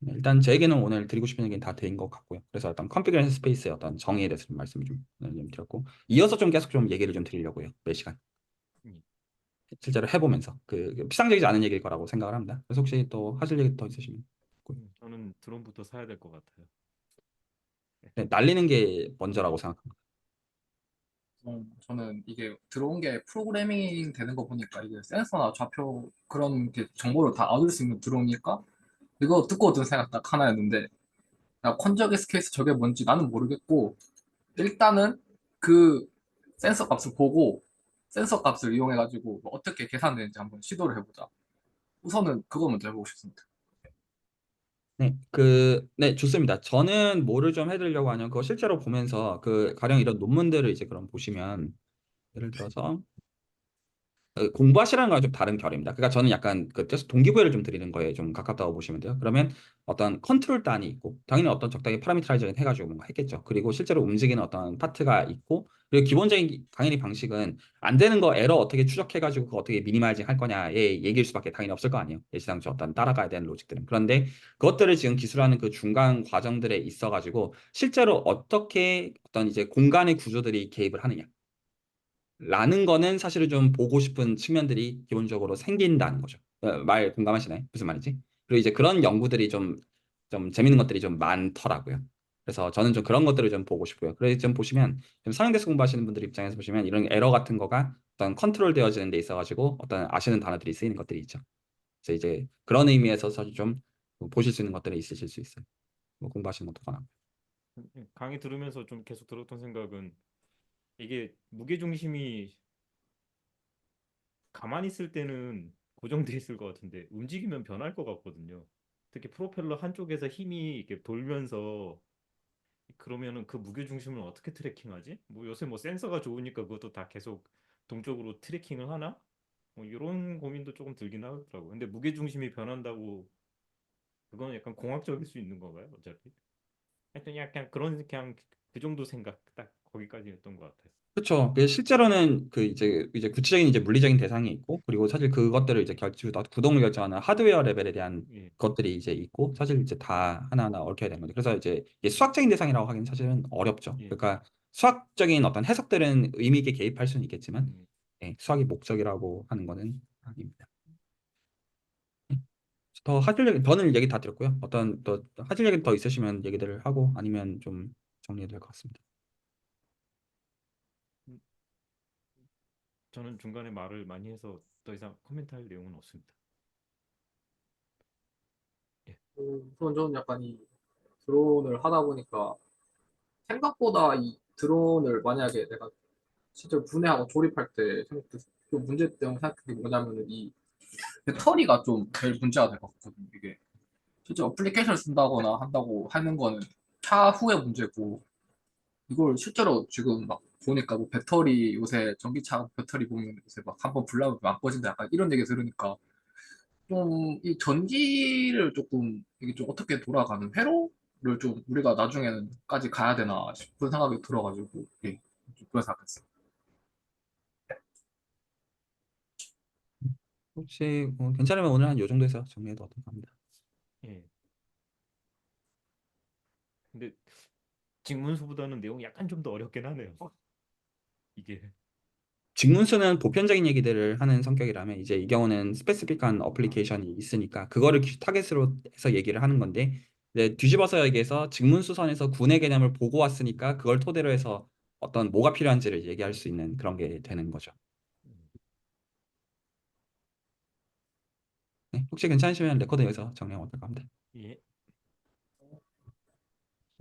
네, 일단 제 얘기는 오늘 드리고 싶은 얘기는 다 된 것 같고요. 그래서 어떤 컨피그레이션 스페이스의 어떤 정의에 대해서 좀 말씀을 좀 드렸고, 이어서 좀 계속 좀 얘기를 좀 드리려고요. 몇 시간. 음. 실제로 해보면서 피상적이지 않은 얘기일 거라고 생각을 합니다. 그래서 혹시 또 하실 얘기 더 있으시면. 저는 드론부터 사야 될 것 같아요. 네, 날리는 게 먼저라고 생각합니다. 저는 이게 들어온 게 프로그래밍 되는 거 보니까 이게 센서나 좌표 그런 게 정보를 다 얻을 수 있는 들어오니까 이거 듣고 든 생각 딱 하나였는데 나 컨저게스 케이스 저게 뭔지 나는 모르겠고 일단은 그 센서 값을 보고 센서 값을 이용해가지고 뭐 어떻게 계산되는지 한번 시도를 해보자. 우선은 그거 먼저 해보고 싶습니다. 네, 좋습니다. 저는 뭐를 좀 해드리려고 하냐면, 그거 실제로 보면서 가령 이런 논문들을 이제 그럼 보시면, 예를 들어서, 공부하시라는 거랑 좀 다른 결입니다. 그러니까 저는 약간 뜻 동기부여를 좀 드리는 거에 좀 가깝다고 보시면 돼요. 그러면 어떤 컨트롤 단이 있고 당연히 어떤 적당히 파라미터라이징 해가지고 뭔가 했겠죠. 그리고 실제로 움직이는 어떤 파트가 있고 그리고 기본적인 당연히 방식은 안 되는 거 에러 어떻게 추적해가지고 그거 어떻게 미니마이징 할 거냐의 얘기일 수밖에 당연히 없을 거 아니에요. 예시상조 어떤 따라가야 되는 로직들은. 그런데 그것들을 지금 기술하는 그 중간 과정들에 있어가지고 실제로 어떻게 어떤 이제 공간의 구조들이 개입을 하느냐. 라는 거는 사실은 좀 보고 싶은 측면들이 기본적으로 생긴다는 거죠. 말 공감하시나요? 무슨 말인지? 그리고 이제 그런 연구들이 좀 재밌는 것들이 좀 많더라고요. 그래서 저는 좀 그런 것들을 좀 보고 싶고요. 그래서 좀 보시면 좀 상용대에서 공부하시는 분들 입장에서 보시면 이런 에러 같은 거가 어떤 컨트롤 되어지는 데 있어가지고 어떤 아시는 단어들이 쓰이는 것들이 있죠. 그래서 이제 그런 의미에서 사실 좀 보실 수 있는 것들이 있으실 수 있어요. 뭐 공부하시는 것도 가능. 강의 들으면서 좀 계속 들었던 생각은 이게 무게중심이 가만히 있을 때는 고정돼 있을 것 같은데 움직이면 변할 것 같거든요. 특히 프로펠러 한쪽에서 힘이 이렇게 돌면서 그러면은 그 무게중심을 어떻게 트래킹하지? 뭐 요새 뭐 센서가 좋으니까 그것도 다 계속 동쪽으로 트래킹을 하나? 뭐 이런 고민도 조금 들긴 하더라고. 근데 무게중심이 변한다고 그건 약간 공학적일 수 있는 건가요? 어차피? 하여튼 약간 그런 그냥 그 정도 생각 딱 거기까지였던 것 같아요. 그렇죠. 실제로는 이제 구체적인 이제 물리적인 대상이 있고 그리고 사실 그것들을 이제 구동을 결정하는 하드웨어 레벨에 대한 예, 것들이 이제 있고 사실 이제 다 하나하나 얽혀야 되는 거죠. 그래서 이제 이게 수학적인 대상이라고 하기는 사실은 어렵죠. 예, 그러니까 수학적인 어떤 해석들은 의미 있게 개입할 수는 있겠지만 예. 수학이 목적이라고 하는 거는 아닙니다. 더 하실 얘기, 저는 얘기 다 드렸고요. 어떤 또 하실 얘기 더 있으시면 얘기들을 하고 아니면 좀 정리될 것 같습니다. 음, 저는 중간에 말을 많이 해서 더 이상 코멘트할 내용은 없습니다. 예, 우선 저는 약간 이 드론을 하다 보니까 생각보다 이 드론을 만약에 내가 실제로 분해하고 조립할 때 생각했을 때 문제점 생각한 게 뭐냐면은 이 배터리가 좀 제일 문제가 될 것 같거든요. 이게 실제 어플리케이션을 쓴다거나 한다고 하는 거는 차후의 문제고 이걸 실제로 지금 막 보니까 뭐 배터리 요새 전기차 배터리 보면 요새 막 한번 불나면 안 꺼진다 약간 이런 얘기 들으니까 좀 이 전기를 조금 이게 좀 어떻게 돌아가는 회로를 좀 우리가 나중에는까지 가야 되나 싶은 생각이 들어가지고 예, 좀 그런 생각했어요. 혹시 괜찮으면 오늘 한 요 정도에서 정리해도 어떨까 합니다. 예. 근데 직문서보다는 내용이 약간 좀 더 어렵긴 하네요. 이게 직문수는 보편적인 얘기들을 하는 성격이라면 이제 이 경우는 스페시픽한 어플리케이션이 있으니까 그거를 타겟으로 해서 얘기를 하는 건데 이제 뒤집어서 얘기해서 직문수선에서 군의 개념을 보고 왔으니까 그걸 토대로 해서 어떤 뭐가 필요한지를 얘기할 수 있는 그런 게 되는 거죠. 음, 네, 혹시 괜찮으시면 레코드 여기서 정리하면 어떨까 합니다. 예.